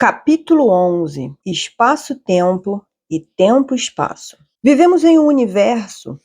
Capítulo 11: Espaço-tempo e tempo-espaço. Vivemos em um universo,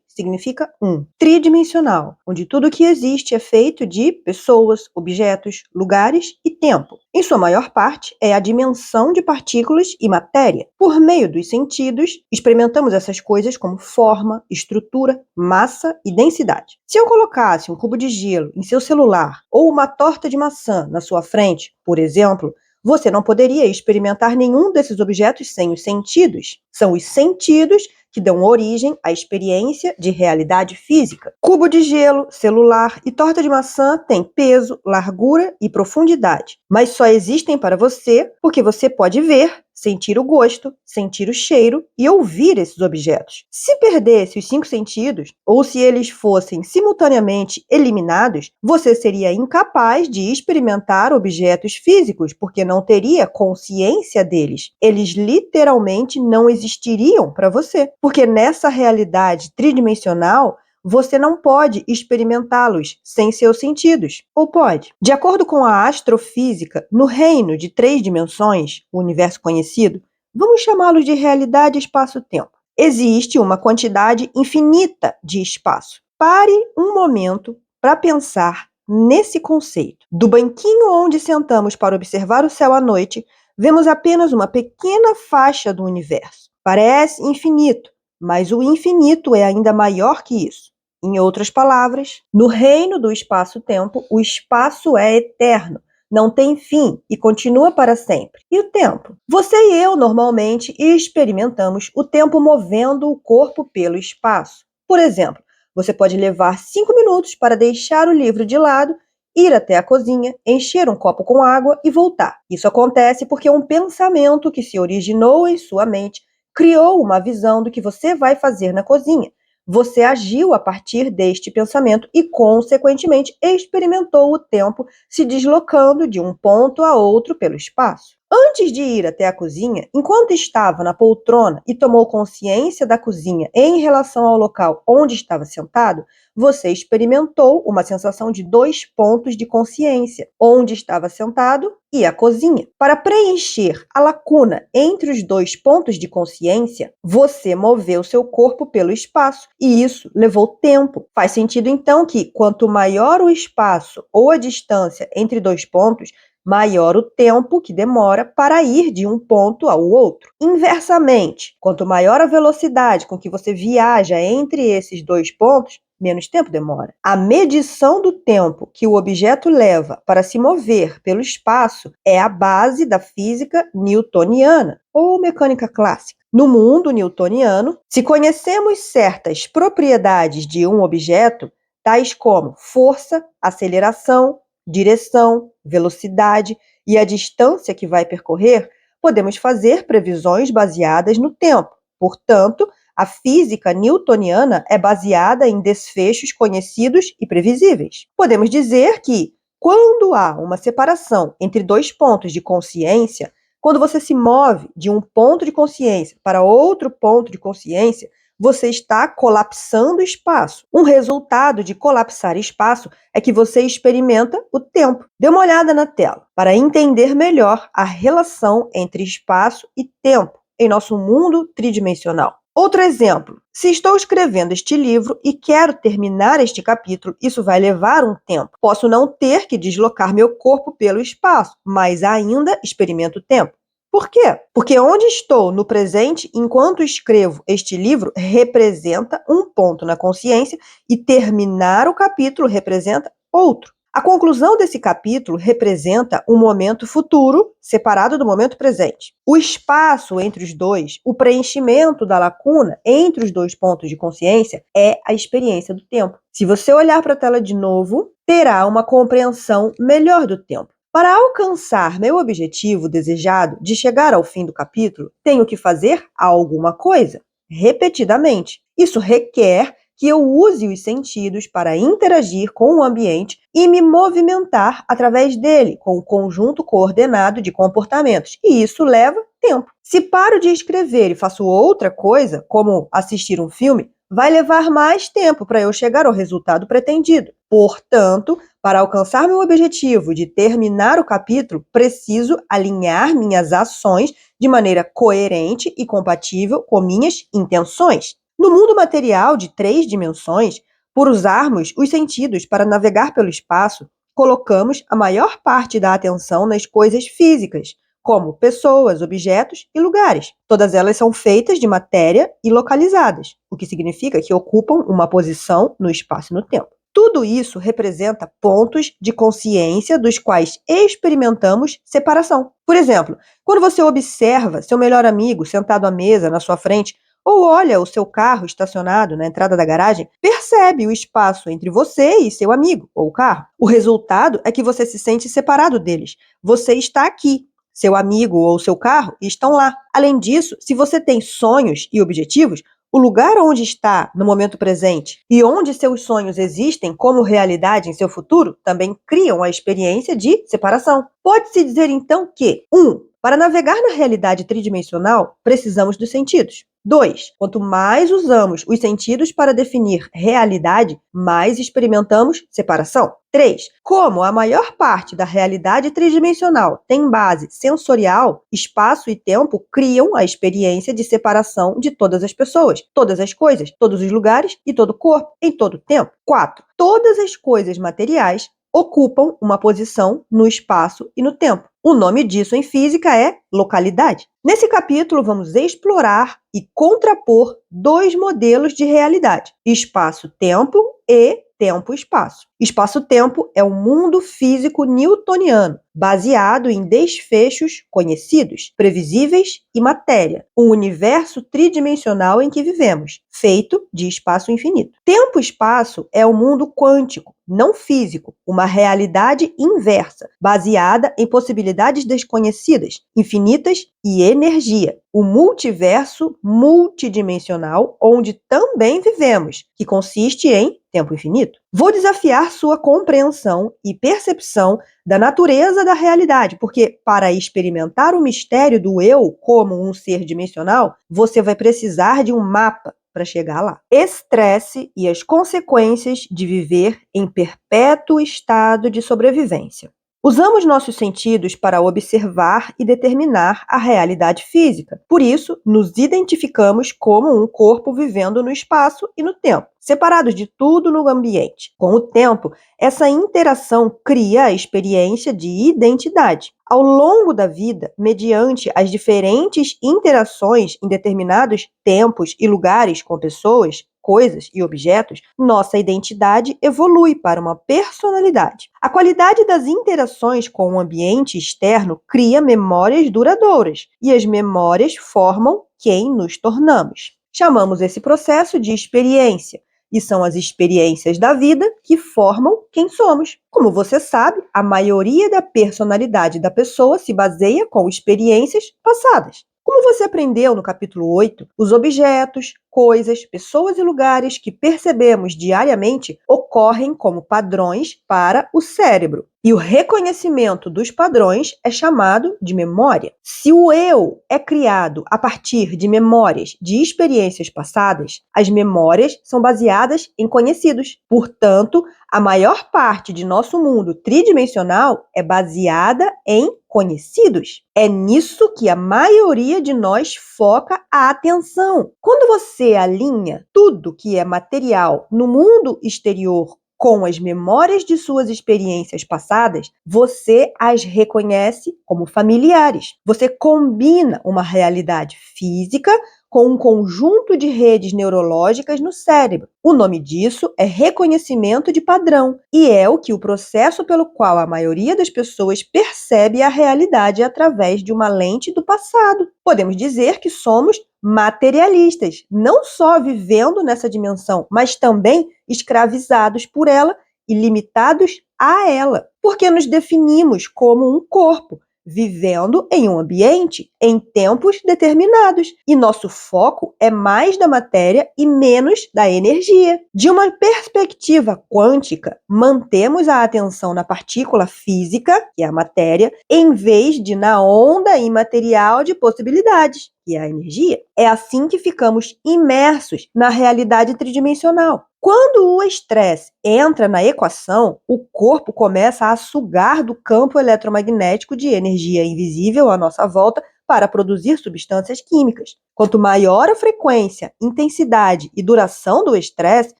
significa tridimensional, onde tudo que existe é feito de pessoas, objetos, lugares e tempo. Em sua maior parte, é a dimensão de partículas e matéria. Por meio dos sentidos, experimentamos essas coisas como forma, estrutura, massa e densidade. Se eu colocasse um cubo de gelo em seu celular ou uma torta de maçã na sua frente, por exemplo, você não poderia experimentar nenhum desses objetos sem os sentidos. São os sentidos que dão origem à experiência de realidade física. Cubo de gelo, celular e torta de maçã têm peso, largura e profundidade, mas só existem para você porque você pode ver, sentir o gosto, sentir o cheiro e ouvir esses objetos. Se perdesse os 5 sentidos, ou se eles fossem simultaneamente eliminados, você seria incapaz de experimentar objetos físicos, porque não teria consciência deles. Eles literalmente não existiriam para você, porque nessa realidade tridimensional, você não pode experimentá-los sem seus sentidos, ou pode? De acordo com a astrofísica, no reino de 3 dimensões, o universo conhecido, vamos chamá-los de realidade espaço-tempo. Existe uma quantidade infinita de espaço. Pare um momento para pensar nesse conceito. Do banquinho onde sentamos para observar o céu à noite, vemos apenas uma pequena faixa do universo. Parece infinito, mas o infinito é ainda maior que isso. Em outras palavras, no reino do espaço-tempo, o espaço é eterno, não tem fim e continua para sempre. E o tempo? Você e eu normalmente experimentamos o tempo movendo o corpo pelo espaço. Por exemplo, você pode levar 5 minutos para deixar o livro de lado, ir até a cozinha, encher um copo com água e voltar. Isso acontece porque um pensamento que se originou em sua mente criou uma visão do que você vai fazer na cozinha. Você agiu a partir deste pensamento e, consequentemente, experimentou o tempo se deslocando de um ponto a outro pelo espaço. Antes de ir até a cozinha, enquanto estava na poltrona e tomou consciência da cozinha em relação ao local onde estava sentado, você experimentou uma sensação de 2 pontos de consciência, onde estava sentado e a cozinha. Para preencher a lacuna entre os 2 pontos de consciência, você moveu seu corpo pelo espaço e isso levou tempo. Faz sentido então que quanto maior o espaço ou a distância entre 2 pontos, maior o tempo que demora para ir de um ponto ao outro. Inversamente, quanto maior a velocidade com que você viaja entre esses 2 pontos, menos tempo demora. A medição do tempo que o objeto leva para se mover pelo espaço é a base da física newtoniana, ou mecânica clássica. No mundo newtoniano, se conhecemos certas propriedades de um objeto, tais como força, aceleração, direção, velocidade e a distância que vai percorrer, podemos fazer previsões baseadas no tempo. Portanto, a física newtoniana é baseada em desfechos conhecidos e previsíveis. Podemos dizer que, quando há uma separação entre 2 pontos de consciência, quando você se move de um ponto de consciência para outro ponto de consciência, você está colapsando espaço. Um resultado de colapsar espaço é que você experimenta o tempo. Dê uma olhada na tela para entender melhor a relação entre espaço e tempo em nosso mundo tridimensional. Outro exemplo, se estou escrevendo este livro e quero terminar este capítulo, isso vai levar um tempo. Posso não ter que deslocar meu corpo pelo espaço, mas ainda experimento o tempo. Por quê? Porque onde estou no presente enquanto escrevo este livro representa um ponto na consciência e terminar o capítulo representa outro. A conclusão desse capítulo representa um momento futuro separado do momento presente. O espaço entre os dois, o preenchimento da lacuna entre os 2 pontos de consciência é a experiência do tempo. Se você olhar para a tela de novo, terá uma compreensão melhor do tempo. Para alcançar meu objetivo desejado de chegar ao fim do capítulo, tenho que fazer alguma coisa, repetidamente. Isso requer que eu use os sentidos para interagir com o ambiente e me movimentar através dele, com um conjunto coordenado de comportamentos. E isso leva tempo. Se paro de escrever e faço outra coisa, como assistir um filme, vai levar mais tempo para eu chegar ao resultado pretendido. Portanto, para alcançar meu objetivo de terminar o capítulo, preciso alinhar minhas ações de maneira coerente e compatível com minhas intenções. No mundo material de 3 dimensões, por usarmos os sentidos para navegar pelo espaço, colocamos a maior parte da atenção nas coisas físicas, como pessoas, objetos e lugares. Todas elas são feitas de matéria e localizadas, o que significa que ocupam uma posição no espaço e no tempo. Tudo isso representa pontos de consciência dos quais experimentamos separação. Por exemplo, quando você observa seu melhor amigo sentado à mesa na sua frente, ou olha o seu carro estacionado na entrada da garagem, percebe o espaço entre você e seu amigo ou o carro. O resultado é que você se sente separado deles. Você está aqui. Seu amigo ou seu carro estão lá. Além disso, se você tem sonhos e objetivos, o lugar onde está no momento presente e onde seus sonhos existem como realidade em seu futuro também criam a experiência de separação. Pode-se dizer então que 1. Para navegar na realidade tridimensional, precisamos dos sentidos. 2. Quanto mais usamos os sentidos para definir realidade, mais experimentamos separação. 3. Como a maior parte da realidade tridimensional tem base sensorial, espaço e tempo criam a experiência de separação de todas as pessoas, todas as coisas, todos os lugares e todo o corpo, em todo o tempo. 4. Todas as coisas materiais ocupam uma posição no espaço e no tempo. O nome disso em física é localidade. Nesse capítulo, vamos explorar e contrapor 2 modelos de realidade: espaço-tempo e tempo-espaço. Espaço-tempo é o mundo físico newtoniano, baseado em desfechos conhecidos, previsíveis e matéria, um universo tridimensional em que vivemos, feito de espaço infinito. Tempo-espaço é o mundo quântico, não físico, uma realidade inversa, baseada em possibilidades desconhecidas, infinitas e energia, o multiverso multidimensional onde também vivemos, que consiste em tempo infinito. Vou desafiar sua compreensão e percepção da natureza da realidade, porque para experimentar o mistério do eu como um ser dimensional, você vai precisar de um mapa para chegar lá. Estresse e as consequências de viver em perpétuo estado de sobrevivência. Usamos nossos sentidos para observar e determinar a realidade física. Por isso, nos identificamos como um corpo vivendo no espaço e no tempo, separados de tudo no ambiente. Com o tempo, essa interação cria a experiência de identidade. Ao longo da vida, mediante as diferentes interações em determinados tempos e lugares com pessoas, coisas e objetos, nossa identidade evolui para uma personalidade. A qualidade das interações com o ambiente externo cria memórias duradouras, e as memórias formam quem nos tornamos. Chamamos esse processo de experiência, e são as experiências da vida que formam quem somos. Como você sabe, a maioria da personalidade da pessoa se baseia com experiências passadas. Como você aprendeu no capítulo 8, os objetos, coisas, pessoas e lugares que percebemos diariamente ocorrem como padrões para o cérebro. E o reconhecimento dos padrões é chamado de memória. Se o eu é criado a partir de memórias de experiências passadas, as memórias são baseadas em conhecidos. Portanto, a maior parte de nosso mundo tridimensional é baseada em conhecidos. É nisso que a maioria de nós foca a atenção. Quando você alinha tudo que é material no mundo exterior com as memórias de suas experiências passadas, você as reconhece como familiares. Você combina uma realidade física com um conjunto de redes neurológicas no cérebro. O nome disso é reconhecimento de padrão, e é o que o processo pelo qual a maioria das pessoas percebe a realidade através de uma lente do passado. Podemos dizer que somos materialistas, não só vivendo nessa dimensão, mas também escravizados por ela e limitados a ela, porque nos definimos como um corpo, vivendo em um ambiente em tempos determinados. E nosso foco é mais da matéria e menos da energia. De uma perspectiva quântica, mantemos a atenção na partícula física, que é a matéria, em vez de na onda imaterial de possibilidades, que é a energia. É assim que ficamos imersos na realidade tridimensional. Quando o estresse entra na equação, o corpo começa a sugar do campo eletromagnético de energia invisível à nossa volta para produzir substâncias químicas. Quanto maior a frequência, intensidade e duração do estresse,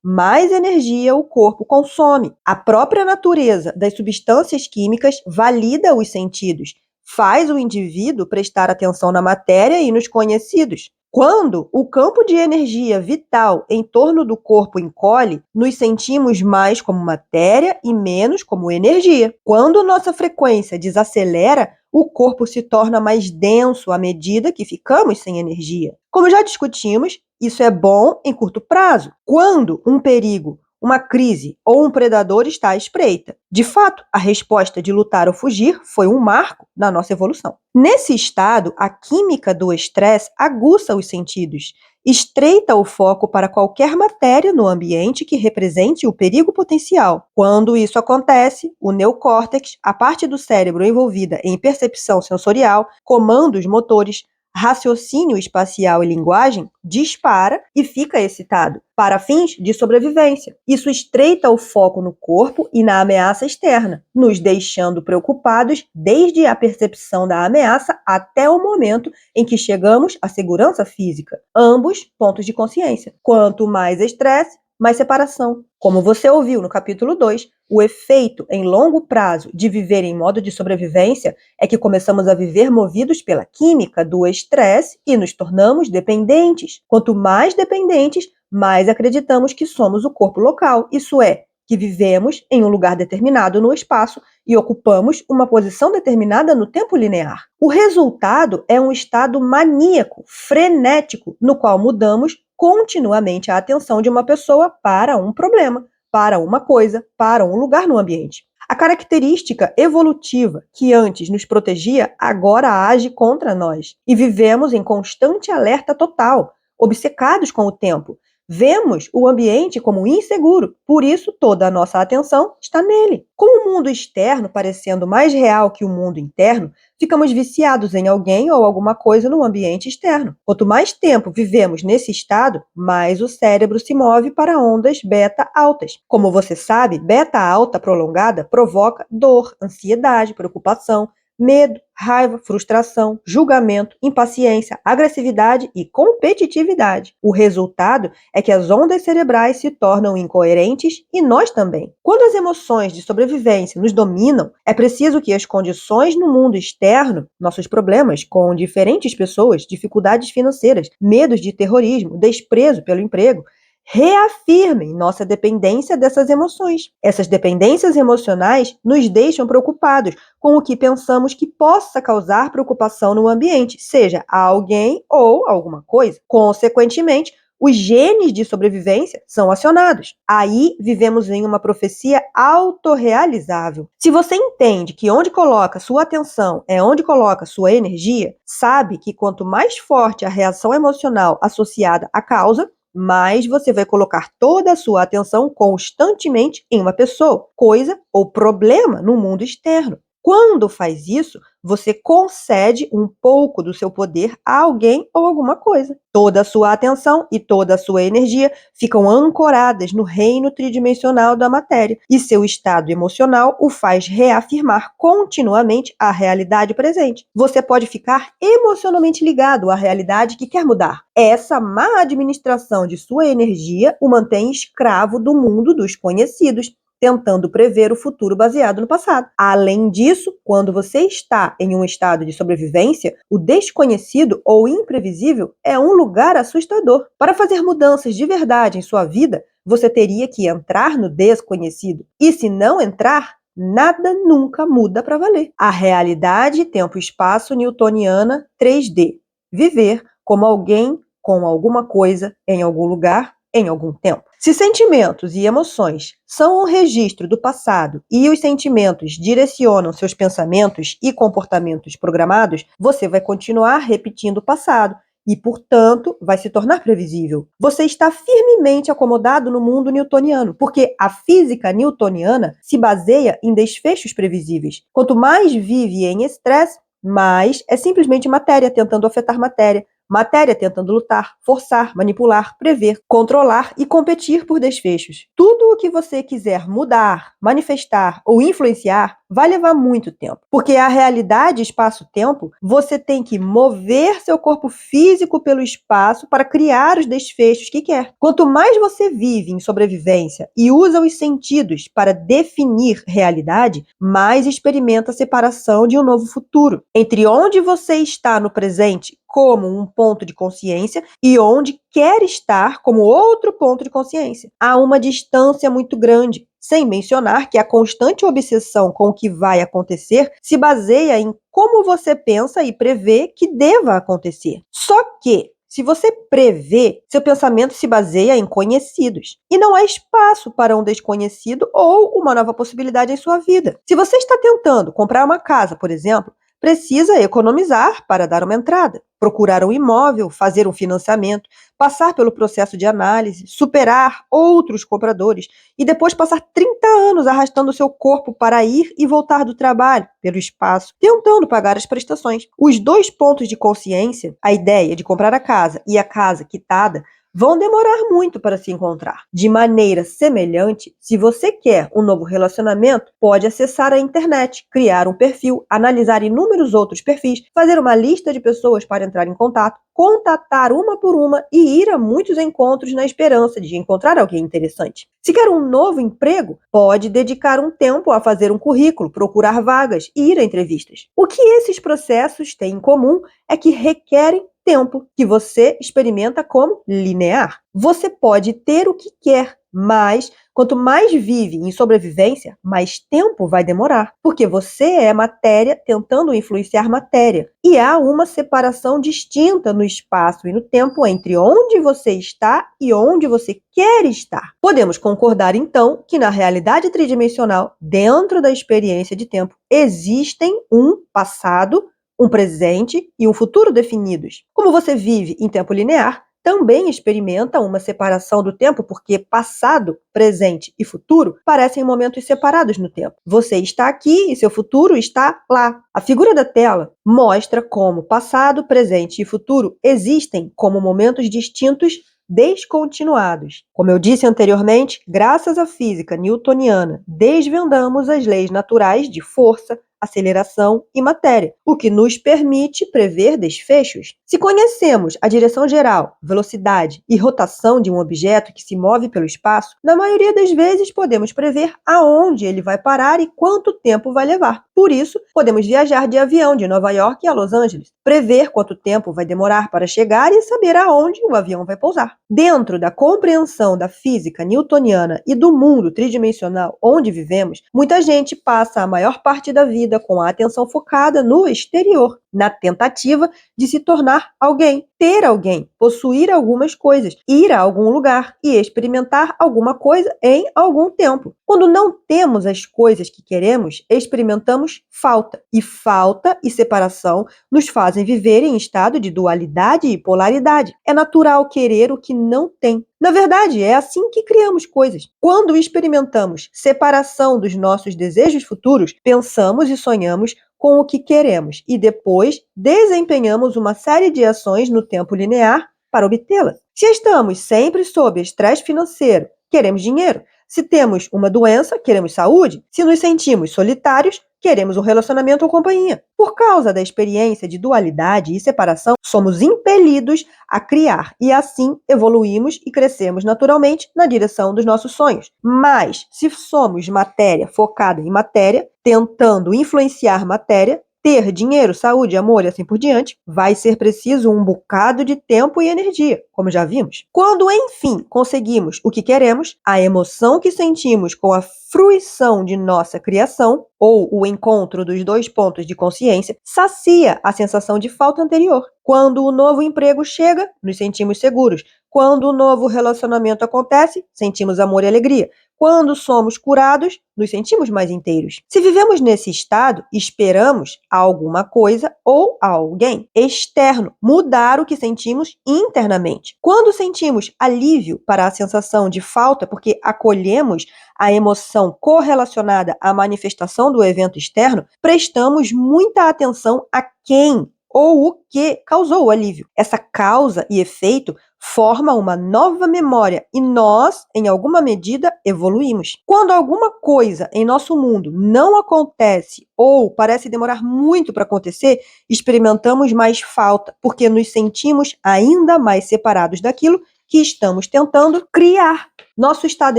mais energia o corpo consome. A própria natureza das substâncias químicas valida os sentidos, faz o indivíduo prestar atenção na matéria e nos conhecidos. Quando o campo de energia vital em torno do corpo encolhe, nos sentimos mais como matéria e menos como energia. Quando nossa frequência desacelera, o corpo se torna mais denso à medida que ficamos sem energia. Como já discutimos, isso é bom em curto prazo. Quando um perigo, uma crise ou um predador está à espreita. De fato, a resposta de lutar ou fugir foi um marco na nossa evolução. Nesse estado, a química do estresse aguça os sentidos, estreita o foco para qualquer matéria no ambiente que represente o perigo potencial. Quando isso acontece, o neocórtex, a parte do cérebro envolvida em percepção sensorial, comandos motores, raciocínio espacial e linguagem, dispara e fica excitado, para fins de sobrevivência. Isso estreita o foco no corpo e na ameaça externa, nos deixando preocupados desde a percepção da ameaça até o momento em que chegamos à segurança física, ambos pontos de consciência. Quanto mais estresse, mais separação. Como você ouviu no capítulo 2, o efeito em longo prazo de viver em modo de sobrevivência é que começamos a viver movidos pela química do estresse e nos tornamos dependentes. Quanto mais dependentes, mais acreditamos que somos o corpo local, isso é, que vivemos em um lugar determinado no espaço e ocupamos uma posição determinada no tempo linear. O resultado é um estado maníaco, frenético, no qual mudamos continuamente a atenção de uma pessoa para um problema, para uma coisa, para um lugar no ambiente. A característica evolutiva que antes nos protegia agora age contra nós e vivemos em constante alerta total, obcecados com o tempo. Vemos o ambiente como inseguro, por isso toda a nossa atenção está nele. Com o mundo externo parecendo mais real que o mundo interno, ficamos viciados em alguém ou alguma coisa no ambiente externo. Quanto mais tempo vivemos nesse estado, mais o cérebro se move para ondas beta altas. Como você sabe, beta alta prolongada provoca dor, ansiedade, preocupação, medo, raiva, frustração, julgamento, impaciência, agressividade e competitividade. O resultado é que as ondas cerebrais se tornam incoerentes e nós também. Quando as emoções de sobrevivência nos dominam, é preciso que as condições no mundo externo, nossos problemas com diferentes pessoas, dificuldades financeiras, medos de terrorismo, desprezo pelo emprego, reafirmem nossa dependência dessas emoções. Essas dependências emocionais nos deixam preocupados com o que pensamos que possa causar preocupação no ambiente, seja a alguém ou alguma coisa. Consequentemente, os genes de sobrevivência são acionados. Aí vivemos em uma profecia autorrealizável. Se você entende que onde coloca sua atenção é onde coloca sua energia, sabe que quanto mais forte a reação emocional associada à causa, mais você vai colocar toda a sua atenção constantemente em uma pessoa, coisa ou problema no mundo externo. Quando faz isso, você concede um pouco do seu poder a alguém ou alguma coisa. Toda a sua atenção e toda a sua energia ficam ancoradas no reino tridimensional da matéria, e seu estado emocional o faz reafirmar continuamente a realidade presente. Você pode ficar emocionalmente ligado à realidade que quer mudar. Essa má administração de sua energia o mantém escravo do mundo dos conhecidos, tentando prever o futuro baseado no passado. Além disso, quando você está em um estado de sobrevivência, o desconhecido ou imprevisível é um lugar assustador. Para fazer mudanças de verdade em sua vida, você teria que entrar no desconhecido. E se não entrar, nada nunca muda para valer. A realidade, tempo e espaço newtoniana 3D. Viver como alguém com alguma coisa em algum lugar em algum tempo. Se sentimentos e emoções são um registro do passado e os sentimentos direcionam seus pensamentos e comportamentos programados, você vai continuar repetindo o passado e, portanto, vai se tornar previsível. Você está firmemente acomodado no mundo newtoniano, porque a física newtoniana se baseia em desfechos previsíveis. Quanto mais vive em estresse, mais é simplesmente matéria tentando afetar matéria. Matéria tentando lutar, forçar, manipular, prever, controlar e competir por desfechos. Tudo o que você quiser mudar, manifestar ou influenciar vai levar muito tempo. Porque a realidade espaço-tempo, você tem que mover seu corpo físico pelo espaço para criar os desfechos que quer. Quanto mais você vive em sobrevivência e usa os sentidos para definir realidade, mais experimenta a separação de um novo futuro. Entre onde você está no presente como um ponto de consciência e onde quer estar como outro ponto de consciência. Há uma distância muito grande, sem mencionar que a constante obsessão com o que vai acontecer se baseia em como você pensa e prevê que deva acontecer. Só que, se você prevê, seu pensamento se baseia em conhecidos. E não há espaço para um desconhecido ou uma nova possibilidade em sua vida. Se você está tentando comprar uma casa, por exemplo, precisa economizar para dar uma entrada, procurar um imóvel, fazer um financiamento, passar pelo processo de análise, superar outros compradores e depois passar 30 anos arrastando seu corpo para ir e voltar do trabalho, pelo espaço, tentando pagar as prestações. Os dois pontos de consciência, a ideia de comprar a casa e a casa quitada, vão demorar muito para se encontrar. De maneira semelhante, se você quer um novo relacionamento, pode acessar a internet, criar um perfil, analisar inúmeros outros perfis, fazer uma lista de pessoas para entrar em contato, contatar uma por uma e ir a muitos encontros na esperança de encontrar alguém interessante. Se quer um novo emprego, pode dedicar um tempo a fazer um currículo, procurar vagas e ir a entrevistas. O que esses processos têm em comum é que requerem tempo, que você experimenta como linear. Você pode ter o que quer, mas quanto mais vive em sobrevivência, mais tempo vai demorar, porque você é matéria tentando influenciar matéria. E há uma separação distinta no espaço e no tempo entre onde você está e onde você quer estar. Podemos concordar, então, que na realidade tridimensional, dentro da experiência de tempo, existem um passado, um presente e um futuro definidos. Como você vive em tempo linear, também experimenta uma separação do tempo, porque passado, presente e futuro parecem momentos separados no tempo. Você está aqui e seu futuro está lá. A figura da tela mostra como passado, presente e futuro existem como momentos distintos descontinuados. Como eu disse anteriormente, graças à física newtoniana, desvendamos as leis naturais de força, aceleração e matéria, o que nos permite prever desfechos. Se conhecemos a direção geral, velocidade e rotação de um objeto que se move pelo espaço, na maioria das vezes podemos prever aonde ele vai parar e quanto tempo vai levar. Por isso, podemos viajar de avião de Nova York a Los Angeles, prever quanto tempo vai demorar para chegar e saber aonde o avião vai pousar. Dentro da compreensão da física newtoniana e do mundo tridimensional onde vivemos, muita gente passa a maior parte da vida com a atenção focada no exterior, na tentativa de se tornar alguém, ter alguém, possuir algumas coisas, ir a algum lugar e experimentar alguma coisa em algum tempo. Quando não temos as coisas que queremos, experimentamos falta. E falta e separação nos fazem viver em estado de dualidade e polaridade. É natural querer o que não tem. Na verdade, é assim que criamos coisas. Quando experimentamos separação dos nossos desejos futuros, pensamos e sonhamos com o que queremos e depois desempenhamos uma série de ações no tempo linear para obtê-la. Se estamos sempre sob estresse financeiro, queremos dinheiro. Se temos uma doença, queremos saúde. Se nos sentimos solitários, queremos um relacionamento ou companhia. Por causa da experiência de dualidade e separação, somos impelidos a criar e assim evoluímos e crescemos naturalmente na direção dos nossos sonhos. Mas, se somos matéria focada em matéria, tentando influenciar matéria, ter dinheiro, saúde, amor e assim por diante, vai ser preciso um bocado de tempo e energia, como já vimos. Quando, enfim, conseguimos o que queremos, a emoção que sentimos com a fruição de nossa criação, ou o encontro dos dois pontos de consciência, sacia a sensação de falta anterior. Quando o novo emprego chega, nos sentimos seguros. Quando o novo relacionamento acontece, sentimos amor e alegria. Quando somos curados, nos sentimos mais inteiros. Se vivemos nesse estado, esperamos alguma coisa ou alguém externo mudar o que sentimos internamente. Quando sentimos alívio para a sensação de falta, porque acolhemos a emoção correlacionada à manifestação do evento externo, prestamos muita atenção a quem ou o que causou o alívio. Essa causa e efeito forma uma nova memória e nós, em alguma medida, evoluímos. Quando alguma coisa em nosso mundo não acontece ou parece demorar muito para acontecer, experimentamos mais falta, porque nos sentimos ainda mais separados daquilo que estamos tentando criar. Nosso estado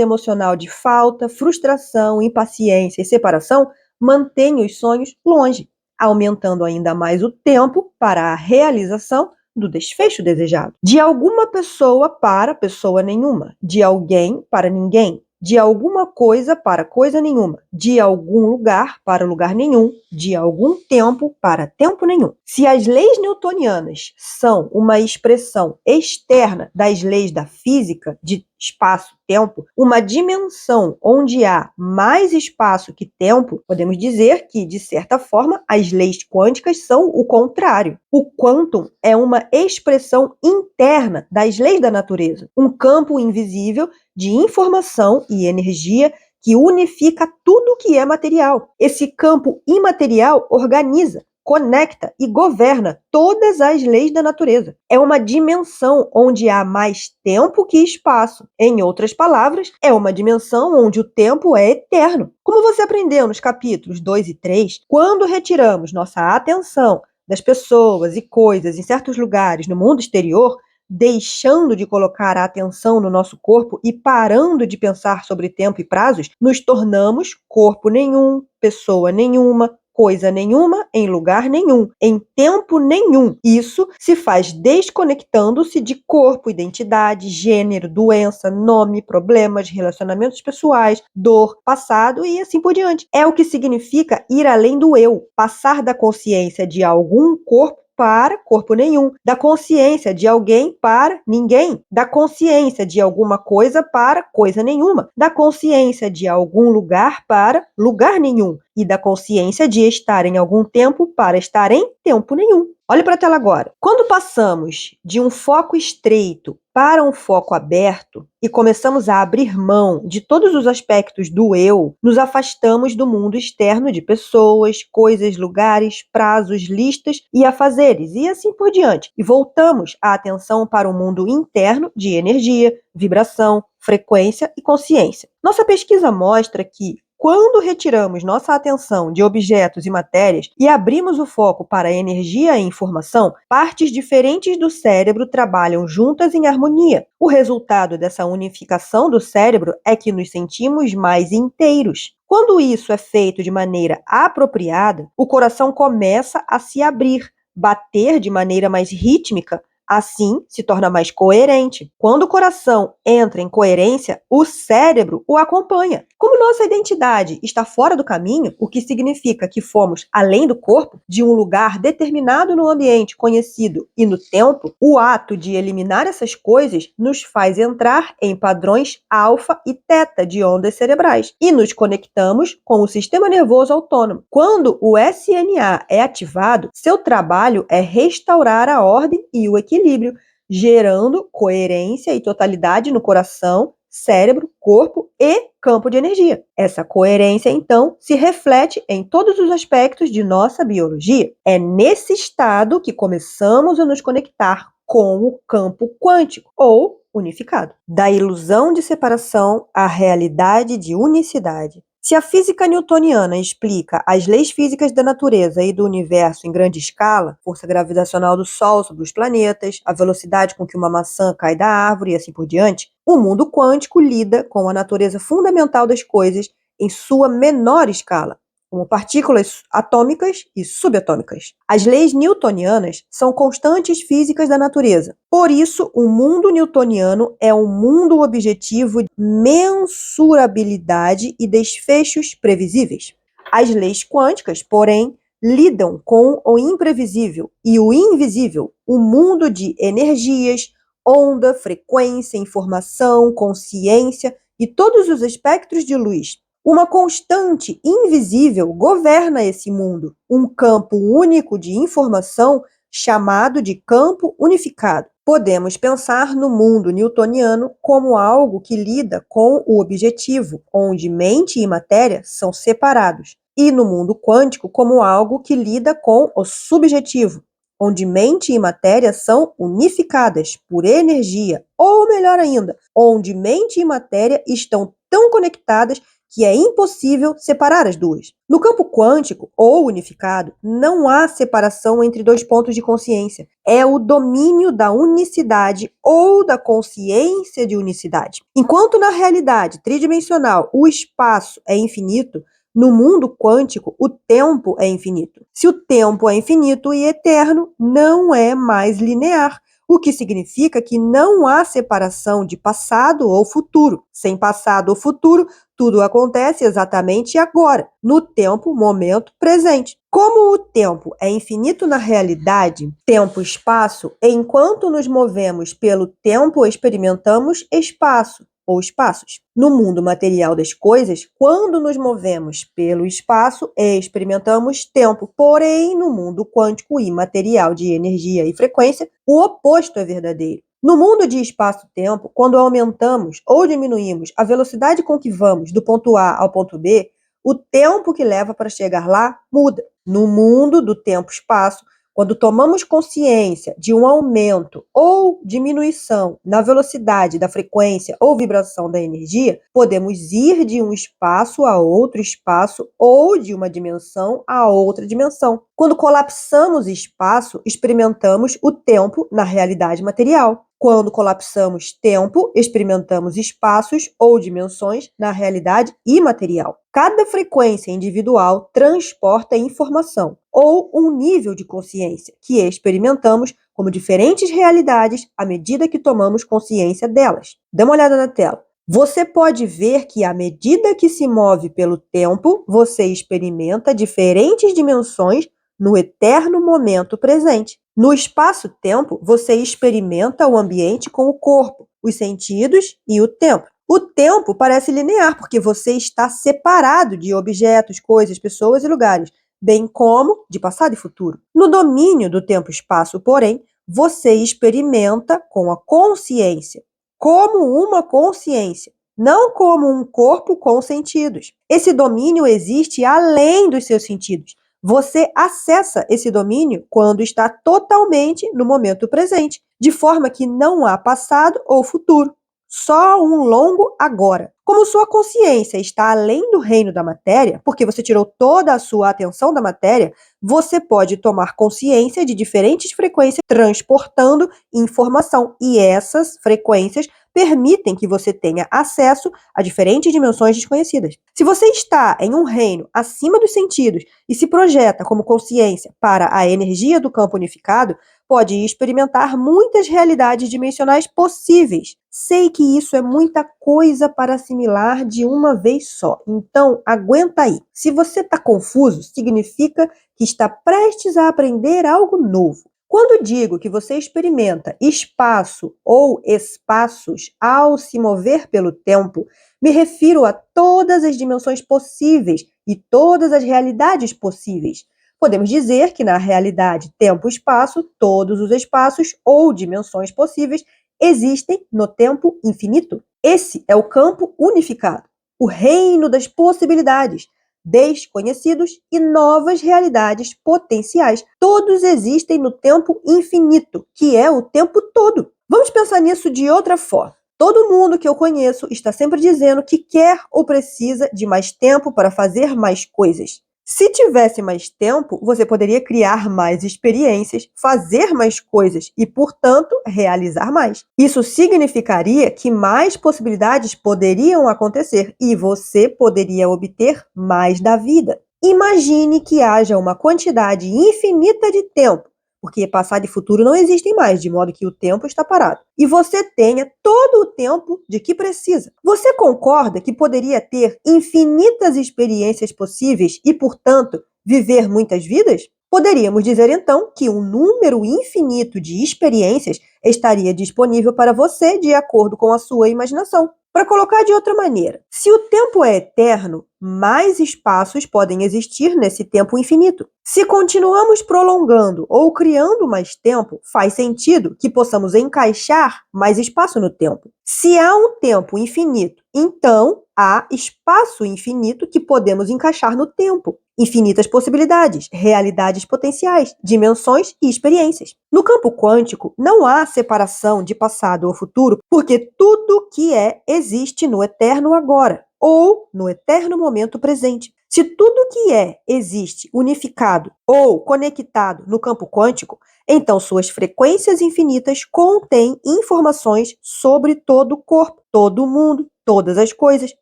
emocional de falta, frustração, impaciência e separação mantém os sonhos longe, aumentando ainda mais o tempo para a realização do desfecho desejado. De alguma pessoa para pessoa nenhuma, de alguém para ninguém, de alguma coisa para coisa nenhuma, de algum lugar para lugar nenhum, de algum tempo para tempo nenhum. Se as leis newtonianas são uma expressão externa das leis da física, de espaço-tempo, uma dimensão onde há mais espaço que tempo, podemos dizer que, de certa forma, as leis quânticas são o contrário. O quantum é uma expressão interna das leis da natureza, um campo invisível de informação e energia que unifica tudo o que é material. Esse campo imaterial organiza, conecta e governa todas as leis da natureza. É uma dimensão onde há mais tempo que espaço. Em outras palavras, é uma dimensão onde o tempo é eterno. Como você aprendeu nos capítulos 2 e 3, quando retiramos nossa atenção das pessoas e coisas em certos lugares no mundo exterior, deixando de colocar a atenção no nosso corpo e parando de pensar sobre tempo e prazos, nos tornamos corpo nenhum, pessoa nenhuma, coisa nenhuma, em lugar nenhum, em tempo nenhum. Isso se faz desconectando-se de corpo, identidade, gênero, doença, nome, problemas, relacionamentos pessoais, dor, passado e assim por diante. É o que significa ir além do eu, passar da consciência de algum corpo para corpo nenhum, da consciência de alguém para ninguém, da consciência de alguma coisa para coisa nenhuma, da consciência de algum lugar para lugar nenhum e da consciência de estar em algum tempo para estar em tempo nenhum. Olhe para a tela agora. Quando passamos de um foco estreito para um foco aberto e começamos a abrir mão de todos os aspectos do eu, nos afastamos do mundo externo de pessoas, coisas, lugares, prazos, listas e afazeres e assim por diante. E voltamos a atenção para o mundo interno de energia, vibração, frequência e consciência. Nossa pesquisa mostra que quando retiramos nossa atenção de objetos e matérias e abrimos o foco para a energia e informação, partes diferentes do cérebro trabalham juntas em harmonia. O resultado dessa unificação do cérebro é que nos sentimos mais inteiros. Quando isso é feito de maneira apropriada, o coração começa a se abrir, bater de maneira mais rítmica. Assim, se torna mais coerente. Quando o coração entra em coerência, o cérebro o acompanha. Como nossa identidade está fora do caminho, o que significa que fomos além do corpo, de um lugar determinado no ambiente conhecido e no tempo, o ato de eliminar essas coisas nos faz entrar em padrões alfa e teta de ondas cerebrais e nos conectamos com o sistema nervoso autônomo. Quando o SNA é ativado, seu trabalho é restaurar a ordem e o equilíbrio, gerando coerência e totalidade no coração, cérebro, corpo e campo de energia. Essa coerência, então, se reflete em todos os aspectos de nossa biologia. É nesse estado que começamos a nos conectar com o campo quântico, ou unificado. Da ilusão de separação à realidade de unicidade. Se a física newtoniana explica as leis físicas da natureza e do universo em grande escala, força gravitacional do Sol sobre os planetas, a velocidade com que uma maçã cai da árvore e assim por diante, o mundo quântico lida com a natureza fundamental das coisas em sua menor escala, como partículas atômicas e subatômicas. As leis newtonianas são constantes físicas da natureza. Por isso, o mundo newtoniano é um mundo objetivo de mensurabilidade e desfechos previsíveis. As leis quânticas, porém, lidam com o imprevisível e o invisível, o mundo de energias, onda, frequência, informação, consciência e todos os espectros de luz. Uma constante invisível governa esse mundo, um campo único de informação chamado de campo unificado. Podemos pensar no mundo newtoniano como algo que lida com o objetivo, onde mente e matéria são separados, e no mundo quântico como algo que lida com o subjetivo, onde mente e matéria são unificadas por energia, ou melhor ainda, onde mente e matéria estão tão conectadas que é impossível separar as duas. No campo quântico, ou unificado, não há separação entre dois pontos de consciência. É o domínio da unicidade ou da consciência de unicidade. Enquanto na realidade tridimensional o espaço é infinito, no mundo quântico, o tempo é infinito. Se o tempo é infinito e eterno, não é mais linear, o que significa que não há separação de passado ou futuro. Sem passado ou futuro, tudo acontece exatamente agora, no tempo, momento presente. Como o tempo é infinito na realidade, tempo-espaço, enquanto nos movemos pelo tempo, experimentamos espaço ou espaços. No mundo material das coisas, quando nos movemos pelo espaço, experimentamos tempo. Porém, no mundo quântico e material de energia e frequência, o oposto é verdadeiro. No mundo de espaço-tempo, quando aumentamos ou diminuímos a velocidade com que vamos do ponto A ao ponto B, o tempo que leva para chegar lá muda. No mundo do tempo-espaço, quando tomamos consciência de um aumento ou diminuição na velocidade da frequência ou vibração da energia, podemos ir de um espaço a outro espaço ou de uma dimensão a outra dimensão. Quando colapsamos espaço, experimentamos o tempo na realidade material. Quando colapsamos tempo, experimentamos espaços ou dimensões na realidade imaterial. Cada frequência individual transporta informação ou um nível de consciência que experimentamos como diferentes realidades à medida que tomamos consciência delas. Dê uma olhada na tela. Você pode ver que à medida que se move pelo tempo, você experimenta diferentes dimensões no eterno momento presente. No espaço-tempo, você experimenta o ambiente com o corpo, os sentidos e o tempo. O tempo parece linear porque você está separado de objetos, coisas, pessoas e lugares, bem como de passado e futuro. No domínio do tempo-espaço, porém, você experimenta com a consciência, como uma consciência, não como um corpo com sentidos. Esse domínio existe além dos seus sentidos. Você acessa esse domínio quando está totalmente no momento presente, de forma que não há passado ou futuro, só um longo agora. Como sua consciência está além do reino da matéria, porque você tirou toda a sua atenção da matéria, você pode tomar consciência de diferentes frequências transportando informação, e essas frequências permitem que você tenha acesso a diferentes dimensões desconhecidas. Se você está em um reino acima dos sentidos e se projeta como consciência para a energia do campo unificado, pode experimentar muitas realidades dimensionais possíveis. Sei que isso é muita coisa para assimilar de uma vez só, então aguenta aí. Se você está confuso, significa que está prestes a aprender algo novo. Quando digo que você experimenta espaço ou espaços ao se mover pelo tempo, me refiro a todas as dimensões possíveis e todas as realidades possíveis. Podemos dizer que na realidade tempo-espaço, todos os espaços ou dimensões possíveis existem no tempo infinito. Esse é o campo unificado, o reino das possibilidades, desconhecidos e novas realidades potenciais. Todos existem no tempo infinito, que é o tempo todo. Vamos pensar nisso de outra forma. Todo mundo que eu conheço está sempre dizendo que quer ou precisa de mais tempo para fazer mais coisas. Se tivesse mais tempo, você poderia criar mais experiências, fazer mais coisas e, portanto, realizar mais. Isso significaria que mais possibilidades poderiam acontecer e você poderia obter mais da vida. Imagine que haja uma quantidade infinita de tempo, porque passado e futuro não existem mais, de modo que o tempo está parado. E você tenha todo o tempo de que precisa. Você concorda que poderia ter infinitas experiências possíveis e, portanto, viver muitas vidas? Poderíamos dizer então que um número infinito de experiências estaria disponível para você de acordo com a sua imaginação. Para colocar de outra maneira, se o tempo é eterno, mais espaços podem existir nesse tempo infinito. Se continuamos prolongando ou criando mais tempo, faz sentido que possamos encaixar mais espaço no tempo. Se há um tempo infinito, então há espaço infinito que podemos encaixar no tempo. Infinitas possibilidades, realidades potenciais, dimensões e experiências. No campo quântico, não há separação de passado ou futuro, porque tudo que é existe no eterno agora, ou no eterno momento presente. Se tudo que é existe unificado ou conectado no campo quântico, então suas frequências infinitas contêm informações sobre todo o corpo, todo o mundo, todas as coisas,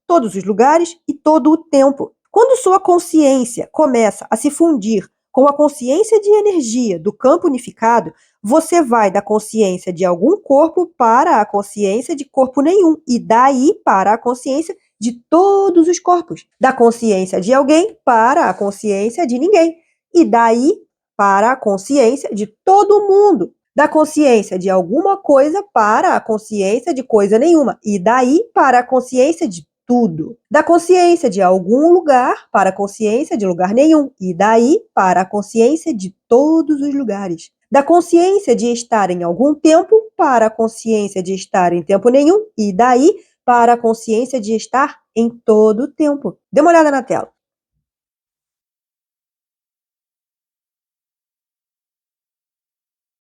todos os lugares e todo o tempo. Quando sua consciência começa a se fundir com a consciência de energia do campo unificado, você vai da consciência de algum corpo para a consciência de corpo nenhum, e daí para a consciência de todos os corpos. Da consciência de alguém para a consciência de ninguém, e daí para a consciência de todo mundo. Da consciência de alguma coisa para a consciência de coisa nenhuma, e daí para a consciência de tudo. Da consciência de algum lugar para a consciência de lugar nenhum, e daí para a consciência de todos os lugares. Da consciência de estar em algum tempo para a consciência de estar em tempo nenhum, e daí para a consciência de estar em todo o tempo. Dê uma olhada na tela.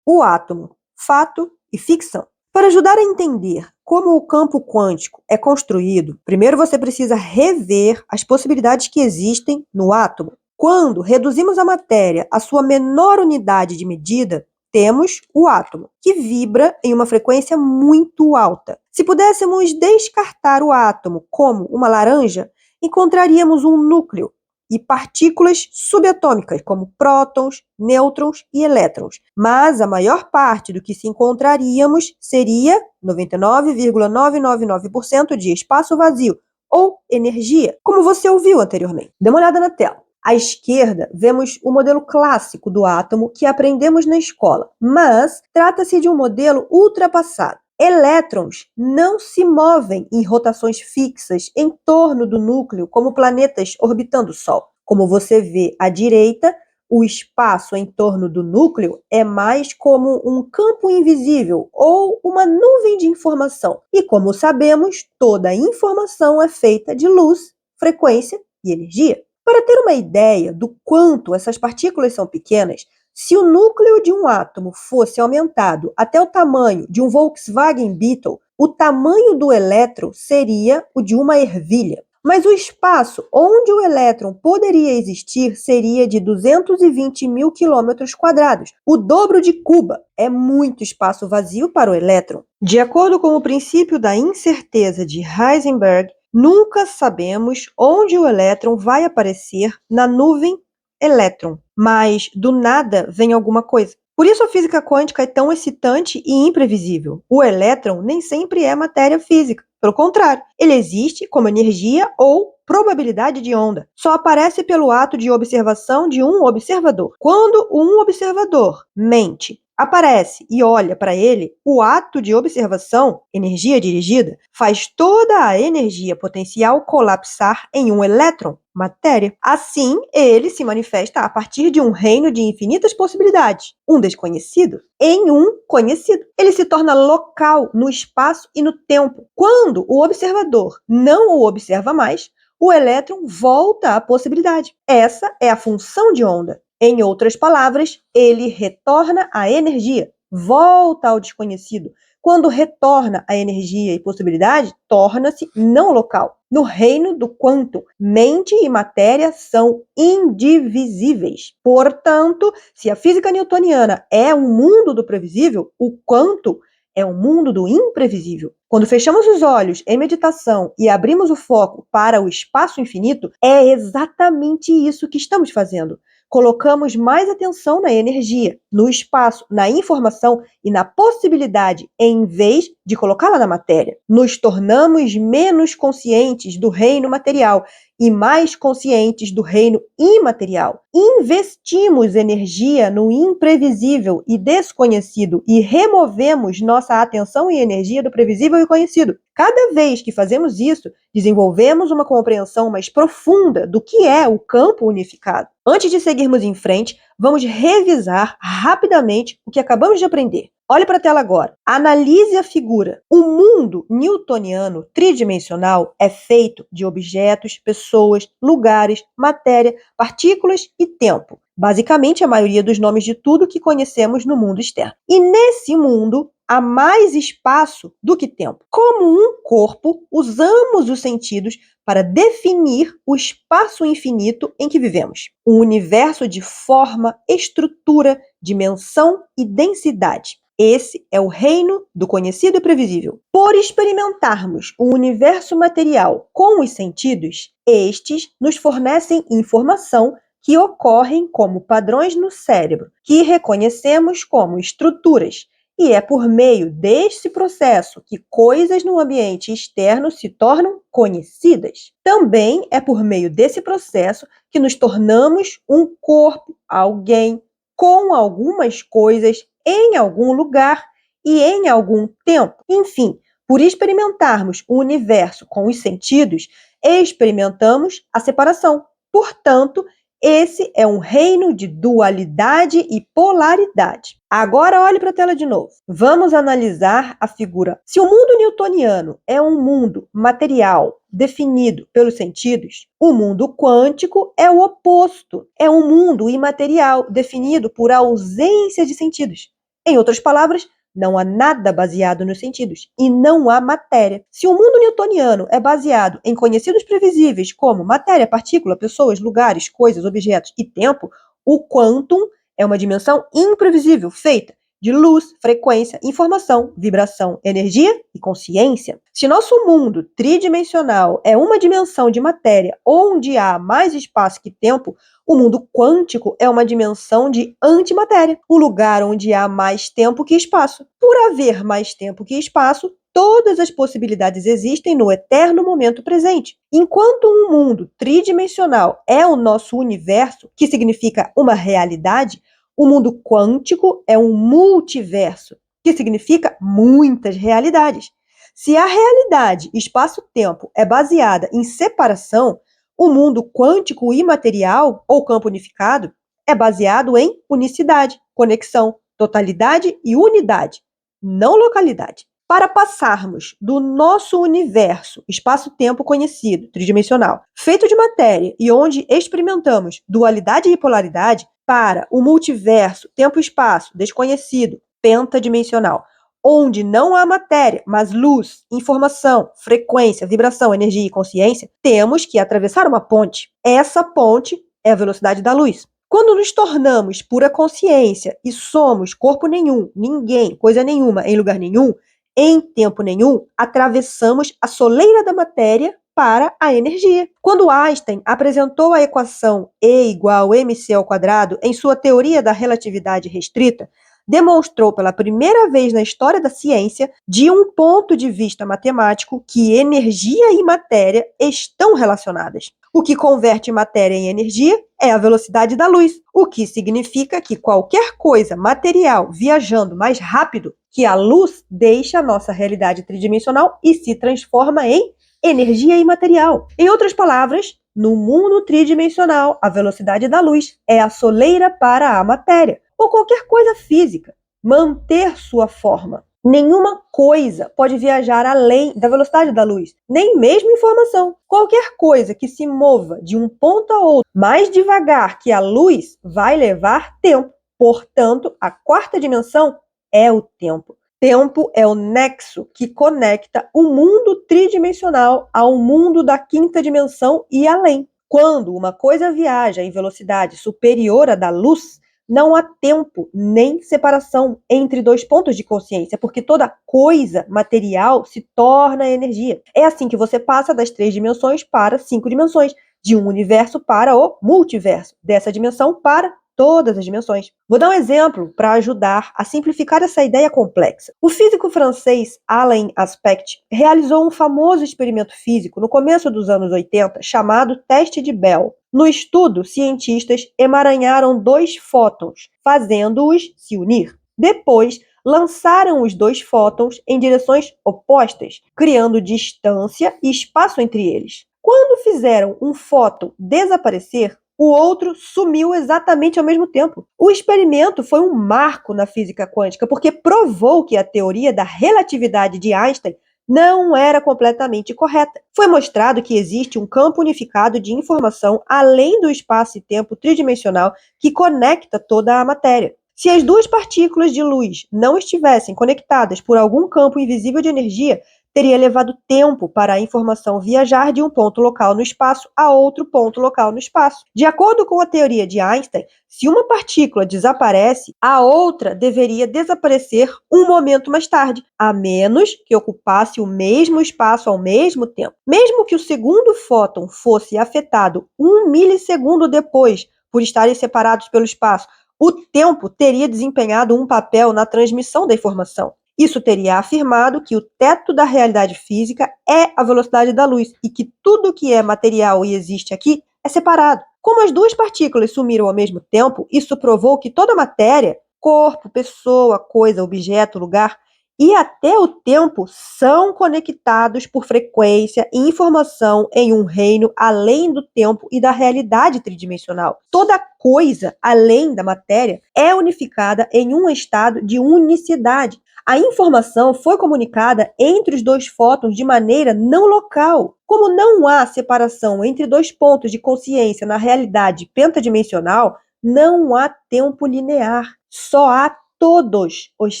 O átomo, fato e ficção. Para ajudar a entender como o campo quântico é construído, primeiro você precisa rever as possibilidades que existem no átomo. Quando reduzimos a matéria à sua menor unidade de medida, temos o átomo, que vibra em uma frequência muito alta. Se pudéssemos descartar o átomo como uma laranja, encontraríamos um núcleo e partículas subatômicas, como prótons, nêutrons e elétrons. Mas a maior parte do que se encontraríamos seria 99,999% de espaço vazio, ou energia, como você ouviu anteriormente. Dê uma olhada na tela. À esquerda, vemos o modelo clássico do átomo que aprendemos na escola, mas trata-se de um modelo ultrapassado. Elétrons não se movem em rotações fixas em torno do núcleo como planetas orbitando o Sol. Como você vê à direita, o espaço em torno do núcleo é mais como um campo invisível ou uma nuvem de informação. E como sabemos, toda informação é feita de luz, frequência e energia. Para ter uma ideia do quanto essas partículas são pequenas, se o núcleo de um átomo fosse aumentado até o tamanho de um Volkswagen Beetle, o tamanho do elétron seria o de uma ervilha. Mas o espaço onde o elétron poderia existir seria de 220 mil quilômetros quadrados, o dobro de Cuba. É muito espaço vazio para o elétron. De acordo com o princípio da incerteza de Heisenberg, nunca sabemos onde o elétron vai aparecer na nuvem elétron, mas do nada vem alguma coisa. Por isso a física quântica é tão excitante e imprevisível. O elétron nem sempre é matéria física. Pelo contrário, ele existe como energia ou probabilidade de onda. Só aparece pelo ato de observação de um observador. Quando um observador mente, aparece e olha para ele, o ato de observação, energia dirigida, faz toda a energia potencial colapsar em um elétron, matéria. Assim, ele se manifesta a partir de um reino de infinitas possibilidades, um desconhecido em um conhecido. Ele se torna local no espaço e no tempo. Quando o observador não o observa mais, o elétron volta à possibilidade. Essa é a função de onda. Em outras palavras, ele retorna a energia, volta ao desconhecido. Quando retorna a energia e possibilidade, torna-se não local. No reino do quantum, mente e matéria são indivisíveis. Portanto, se a física newtoniana é um mundo do previsível, o quantum é um mundo do imprevisível. Quando fechamos os olhos em meditação e abrimos o foco para o espaço infinito, é exatamente isso que estamos fazendo. Colocamos mais atenção na energia, no espaço, na informação e na possibilidade, em vez de colocá-la na matéria. Nos tornamos menos conscientes do reino material e mais conscientes do reino imaterial. Investimos energia no imprevisível e desconhecido e removemos nossa atenção e energia do previsível e conhecido. Cada vez que fazemos isso, desenvolvemos uma compreensão mais profunda do que é o campo unificado. Antes de seguirmos em frente, vamos revisar rapidamente o que acabamos de aprender. Olhe para a tela agora. Analise a figura. O mundo newtoniano tridimensional é feito de objetos, pessoas, lugares, matéria, partículas e tempo. Basicamente, a maioria dos nomes de tudo que conhecemos no mundo externo. E nesse mundo, há mais espaço do que tempo. Como um corpo, usamos os sentidos para definir o espaço infinito em que vivemos. Um universo de forma, estrutura, dimensão e densidade. Esse é o reino do conhecido e previsível. Por experimentarmos o universo material com os sentidos, estes nos fornecem informação que ocorrem como padrões no cérebro, que reconhecemos como estruturas. E é por meio deste processo que coisas no ambiente externo se tornam conhecidas. Também é por meio desse processo que nos tornamos um corpo, alguém, com algumas coisas, em algum lugar e em algum tempo. Enfim, por experimentarmos o universo com os sentidos, experimentamos a separação. Portanto, esse é um reino de dualidade e polaridade. Agora olhe para a tela de novo. Vamos analisar a figura. Se o mundo newtoniano é um mundo material definido pelos sentidos, o mundo quântico é o oposto. É um mundo imaterial definido por ausência de sentidos. Em outras palavras, não há nada baseado nos sentidos e não há matéria. Se o mundo newtoniano é baseado em conhecidos previsíveis como matéria, partícula, pessoas, lugares, coisas, objetos e tempo, o quantum é uma dimensão imprevisível, feita de luz, frequência, informação, vibração, energia e consciência. Se nosso mundo tridimensional é uma dimensão de matéria onde há mais espaço que tempo, o mundo quântico é uma dimensão de antimatéria, o lugar onde há mais tempo que espaço. Por haver mais tempo que espaço, todas as possibilidades existem no eterno momento presente. Enquanto um mundo tridimensional é o nosso universo, que significa uma realidade, o mundo quântico é um multiverso, que significa muitas realidades. Se a realidade espaço-tempo é baseada em separação, o mundo quântico imaterial, ou campo unificado, é baseado em unicidade, conexão, totalidade e unidade, não localidade. Para passarmos do nosso universo, espaço-tempo conhecido, tridimensional, feito de matéria e onde experimentamos dualidade e polaridade, para o multiverso, tempo-espaço, desconhecido, pentadimensional, onde não há matéria, mas luz, informação, frequência, vibração, energia e consciência, temos que atravessar uma ponte. Essa ponte é a velocidade da luz. Quando nos tornamos pura consciência e somos corpo nenhum, ninguém, coisa nenhuma, em lugar nenhum, em tempo nenhum, atravessamos a soleira da matéria para a energia. Quando Einstein apresentou a equação E igual mc² em sua teoria da relatividade restrita, demonstrou pela primeira vez na história da ciência, de um ponto de vista matemático, que energia e matéria estão relacionadas. O que converte matéria em energia é a velocidade da luz, o que significa que qualquer coisa material viajando mais rápido que a luz deixa a nossa realidade tridimensional e se transforma em energia imaterial. Em outras palavras, no mundo tridimensional, a velocidade da luz é a soleira para a matéria, ou qualquer coisa física, manter sua forma. Nenhuma coisa pode viajar além da velocidade da luz, nem mesmo informação. Qualquer coisa que se mova de um ponto a outro mais devagar que a luz vai levar tempo. Portanto, a quarta dimensão é o tempo. Tempo é o nexo que conecta o mundo tridimensional ao mundo da quinta dimensão e além. Quando uma coisa viaja em velocidade superior à da luz, não há tempo nem separação entre dois pontos de consciência, porque toda coisa material se torna energia. É assim que você passa das 3 dimensões para 5 dimensões, de um universo para o multiverso, dessa dimensão para todas as dimensões. Vou dar um exemplo para ajudar a simplificar essa ideia complexa. O físico francês Alain Aspect realizou um famoso experimento físico no começo dos anos 80, chamado teste de Bell. No estudo, cientistas emaranharam 2 fótons, fazendo-os se unir. Depois, lançaram os 2 fótons em direções opostas, criando distância e espaço entre eles. Quando fizeram um fóton desaparecer, o outro sumiu exatamente ao mesmo tempo. O experimento foi um marco na física quântica, porque provou que a teoria da relatividade de Einstein não era completamente correta. Foi mostrado que existe um campo unificado de informação além do espaço e tempo tridimensional que conecta toda a matéria. Se as 2 partículas de luz não estivessem conectadas por algum campo invisível de energia, teria levado tempo para a informação viajar de um ponto local no espaço a outro ponto local no espaço. De acordo com a teoria de Einstein, se uma partícula desaparece, a outra deveria desaparecer um momento mais tarde, a menos que ocupasse o mesmo espaço ao mesmo tempo. Mesmo que o segundo fóton fosse afetado 1 milissegundo depois, por estarem separados pelo espaço, o tempo teria desempenhado um papel na transmissão da informação. Isso teria afirmado que o teto da realidade física é a velocidade da luz e que tudo que é material e existe aqui é separado. Como as 2 partículas sumiram ao mesmo tempo, isso provou que toda matéria, corpo, pessoa, coisa, objeto, lugar e até o tempo são conectados por frequência e informação em um reino além do tempo e da realidade tridimensional. Toda coisa além da matéria é unificada em um estado de unicidade. A informação foi comunicada entre os 2 fótons de maneira não local. Como não há separação entre 2 pontos de consciência na realidade pentadimensional, não há tempo linear, só há todos os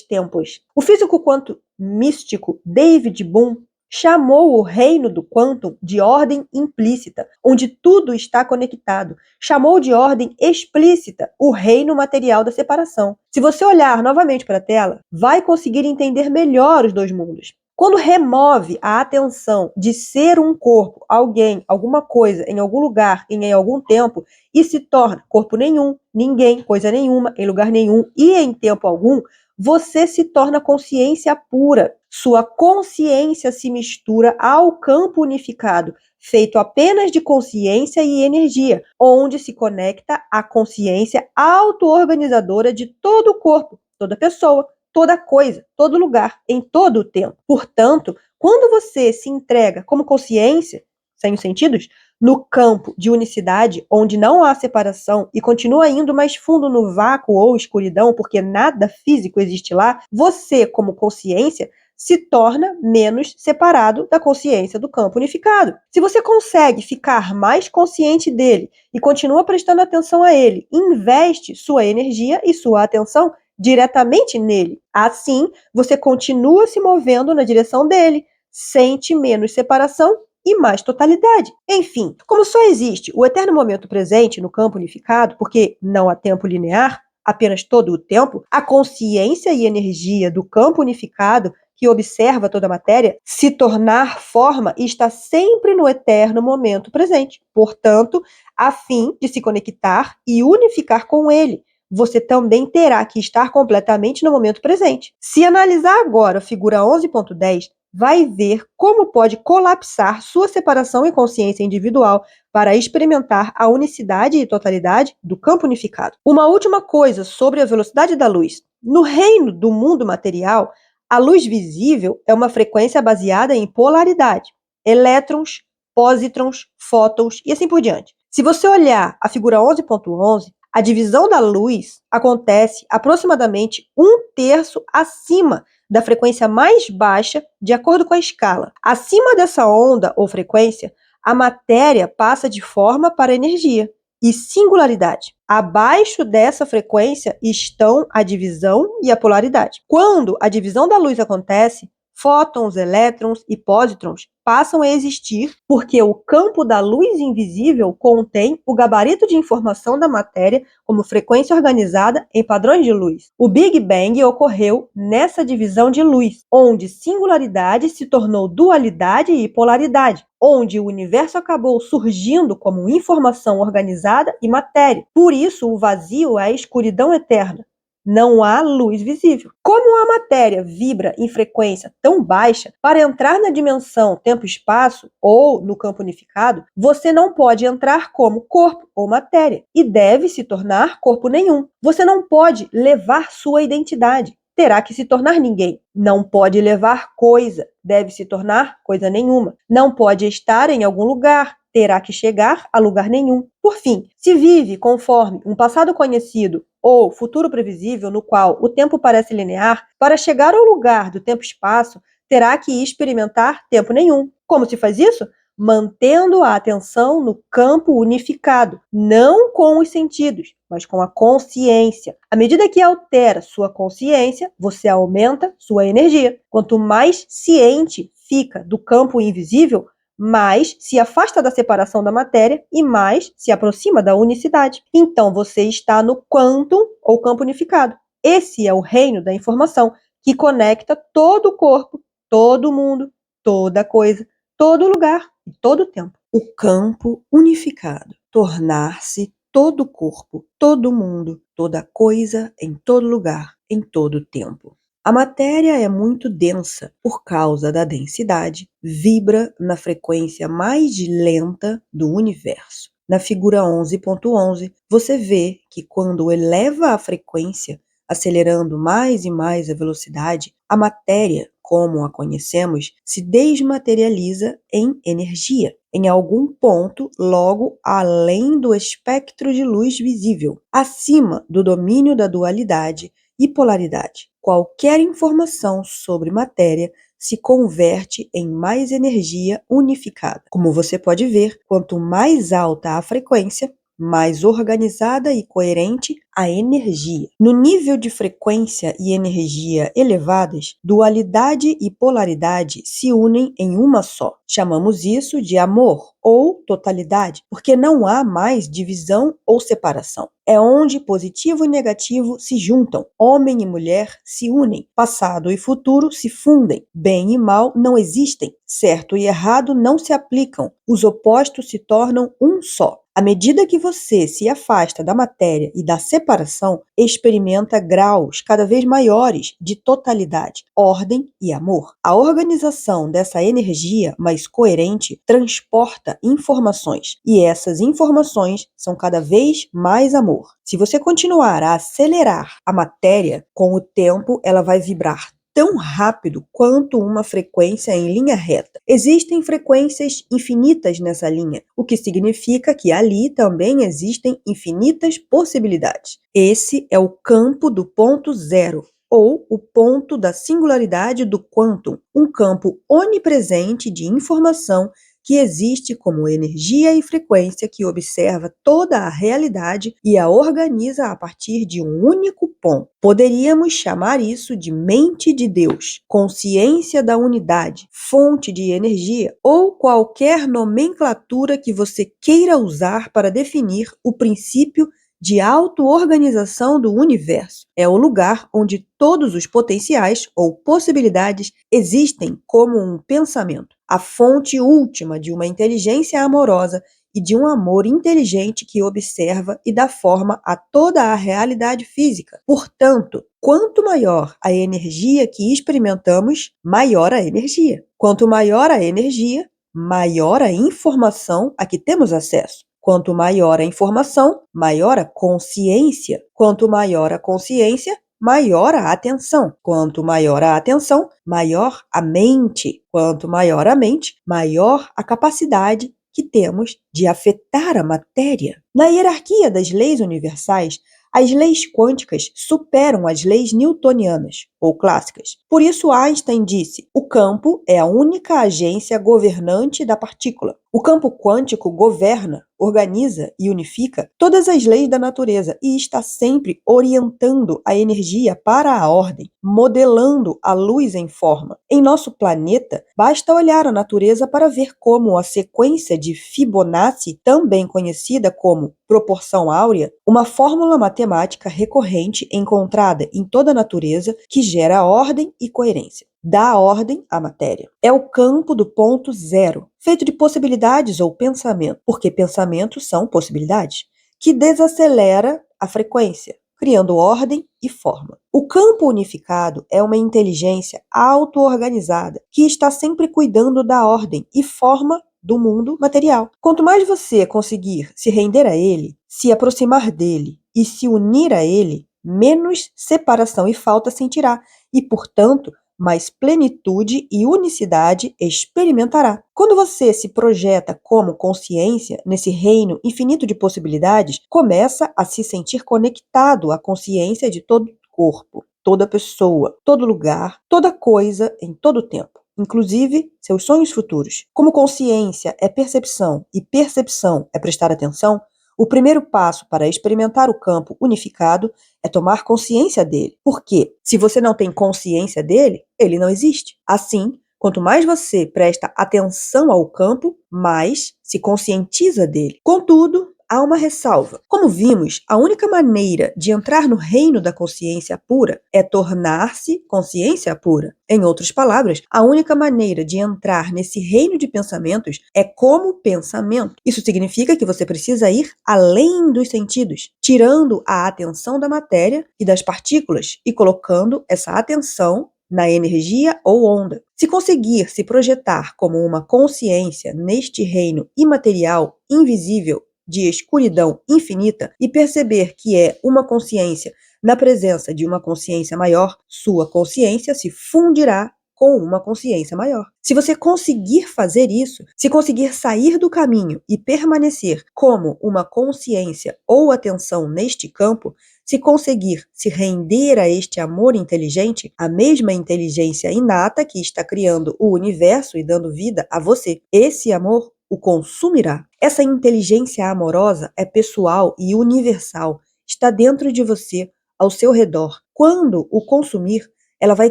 tempos. O físico quântico místico David Bohm chamou o reino do quantum de ordem implícita, onde tudo está conectado. Chamou de ordem explícita o reino material da separação. Se você olhar novamente para a tela, vai conseguir entender melhor os 2 mundos. Quando remove a atenção de ser um corpo, alguém, alguma coisa, em algum lugar, em algum tempo, e se torna corpo nenhum, ninguém, coisa nenhuma, em lugar nenhum e em tempo algum, você se torna consciência pura. Sua consciência se mistura ao campo unificado, feito apenas de consciência e energia, onde se conecta a consciência auto-organizadora de todo o corpo, toda pessoa, toda coisa, todo lugar, em todo o tempo. Portanto, quando você se entrega como consciência, sem os sentidos, no campo de unicidade, onde não há separação e continua indo mais fundo no vácuo ou escuridão, porque nada físico existe lá, você, como consciência, se torna menos separado da consciência do campo unificado. Se você consegue ficar mais consciente dele e continua prestando atenção a ele, investe sua energia e sua atenção diretamente nele. Assim, você continua se movendo na direção dele, sente menos separação e mais totalidade. Enfim, como só existe o eterno momento presente no campo unificado, porque não há tempo linear, apenas todo o tempo, a consciência e energia do campo unificado que observa toda a matéria se tornar forma e está sempre no eterno momento presente. Portanto, a fim de se conectar e unificar com ele, você também terá que estar completamente no momento presente. Se analisar agora a figura 11.10, vai ver como pode colapsar sua separação e consciência individual para experimentar a unicidade e totalidade do campo unificado. Uma última coisa sobre a velocidade da luz. No reino do mundo material, a luz visível é uma frequência baseada em polaridade, elétrons, pósitrons, fótons e assim por diante. Se você olhar a figura 11.11, a divisão da luz acontece aproximadamente 1/3 acima da frequência mais baixa, de acordo com a escala. Acima dessa onda ou frequência, a matéria passa de forma para energia e singularidade. Abaixo dessa frequência estão a divisão e a polaridade. Quando a divisão da luz acontece, fótons, elétrons e pósitrons passam a existir porque o campo da luz invisível contém o gabarito de informação da matéria como frequência organizada em padrões de luz. O Big Bang ocorreu nessa divisão de luz, onde singularidade se tornou dualidade e polaridade, onde o universo acabou surgindo como informação organizada e matéria. Por isso, o vazio é a escuridão eterna. Não há luz visível. Como a matéria vibra em frequência tão baixa, para entrar na dimensão tempo-espaço ou no campo unificado, você não pode entrar como corpo ou matéria e deve se tornar corpo nenhum. Você não pode levar sua identidade. Terá que se tornar ninguém. Não pode levar coisa, deve se tornar coisa nenhuma. Não pode estar em algum lugar, terá que chegar a lugar nenhum. Por fim, se vive conforme um passado conhecido ou futuro previsível no qual o tempo parece linear, para chegar ao lugar do tempo-espaço, terá que experimentar tempo nenhum. Como se faz isso? Mantendo a atenção no campo unificado, não com os sentidos, mas com a consciência. À medida que altera sua consciência, você aumenta sua energia. Quanto mais ciente fica do campo invisível, mais se afasta da separação da matéria e mais se aproxima da unicidade. Então você está no quantum ou campo unificado. Esse é o reino da informação que conecta todo o corpo, todo mundo, toda coisa, todo lugar e todo tempo. O campo unificado, tornar-se todo o corpo, todo mundo, toda coisa, em todo lugar, em todo tempo. A matéria é muito densa por causa da densidade, vibra na frequência mais lenta do universo. Na figura 11.11, você vê que quando eleva a frequência, acelerando mais e mais a velocidade, a matéria, como a conhecemos, se desmaterializa em energia, em algum ponto logo além do espectro de luz visível, acima do domínio da dualidade e polaridade. Qualquer informação sobre matéria se converte em mais energia unificada. Como você pode ver, quanto mais alta a frequência, mais organizada e coerente a energia. No nível de frequência e energia elevadas, dualidade e polaridade se unem em uma só. Chamamos isso de amor ou totalidade, porque não há mais divisão ou separação. É onde positivo e negativo se juntam, homem e mulher se unem, passado e futuro se fundem, bem e mal não existem, certo e errado não se aplicam, os opostos se tornam um só. À medida que você se afasta da matéria e da separação, experimenta graus cada vez maiores de totalidade, ordem e amor. A organização dessa energia mais coerente transporta informações, e essas informações são cada vez mais amor. Se você continuar a acelerar a matéria, com o tempo ela vai vibrar tão rápido quanto uma frequência em linha reta. Existem frequências infinitas nessa linha, o que significa que ali também existem infinitas possibilidades. Esse é o campo do ponto zero, ou o ponto da singularidade do quantum, um campo onipresente de informação que existe como energia e frequência que observa toda a realidade e a organiza a partir de um único ponto. Poderíamos chamar isso de mente de Deus, consciência da unidade, fonte de energia ou qualquer nomenclatura que você queira usar para definir o princípio de auto-organização do universo. É o lugar onde todos os potenciais ou possibilidades existem como um pensamento, a fonte última de uma inteligência amorosa e de um amor inteligente que observa e dá forma a toda a realidade física. Portanto, quanto maior a energia que experimentamos, maior a energia. Quanto maior a energia, maior a informação a que temos acesso. Quanto maior a informação, maior a consciência. Quanto maior a consciência, maior a atenção. Quanto maior a atenção, maior a mente. Quanto maior a mente, maior a capacidade que temos de afetar a matéria. Na hierarquia das leis universais, as leis quânticas superam as leis newtonianas, ou clássicas. Por isso Einstein disse: o campo é a única agência governante da partícula. O campo quântico governa, organiza e unifica todas as leis da natureza e está sempre orientando a energia para a ordem, modelando a luz em forma. Em nosso planeta, basta olhar a natureza para ver como a sequência de Fibonacci, também conhecida como proporção áurea, uma fórmula matemática recorrente encontrada em toda a natureza que gera ordem e coerência. Dá ordem à matéria. É o campo do ponto zero, feito de possibilidades ou pensamento, porque pensamentos são possibilidades, que desacelera a frequência, criando ordem e forma. O campo unificado é uma inteligência auto-organizada que está sempre cuidando da ordem e forma do mundo material. Quanto mais você conseguir se render a ele, se aproximar dele e se unir a ele, menos separação e falta sentirá e, portanto, mais plenitude e unicidade experimentará. Quando você se projeta como consciência nesse reino infinito de possibilidades, começa a se sentir conectado à consciência de todo corpo, toda pessoa, todo lugar, toda coisa em todo tempo, inclusive seus sonhos futuros. Como consciência é percepção e percepção é prestar atenção, o primeiro passo para experimentar o campo unificado é tomar consciência dele. Porque, se você não tem consciência dele, ele não existe. Assim, quanto mais você presta atenção ao campo, mais se conscientiza dele. Contudo, há uma ressalva. Como vimos, a única maneira de entrar no reino da consciência pura é tornar-se consciência pura. Em outras palavras, a única maneira de entrar nesse reino de pensamentos é como pensamento. Isso significa que você precisa ir além dos sentidos, tirando a atenção da matéria e das partículas e colocando essa atenção na energia ou onda. Se conseguir se projetar como uma consciência neste reino imaterial, invisível, de escuridão infinita e perceber que é uma consciência na presença de uma consciência maior, sua consciência se fundirá com uma consciência maior. Se você conseguir fazer isso, se conseguir sair do caminho e permanecer como uma consciência ou atenção neste campo, se conseguir se render a este amor inteligente, a mesma inteligência inata que está criando o universo e dando vida a você, esse amor o consumirá. Essa inteligência amorosa é pessoal e universal, está dentro de você, ao seu redor. Quando o consumir, ela vai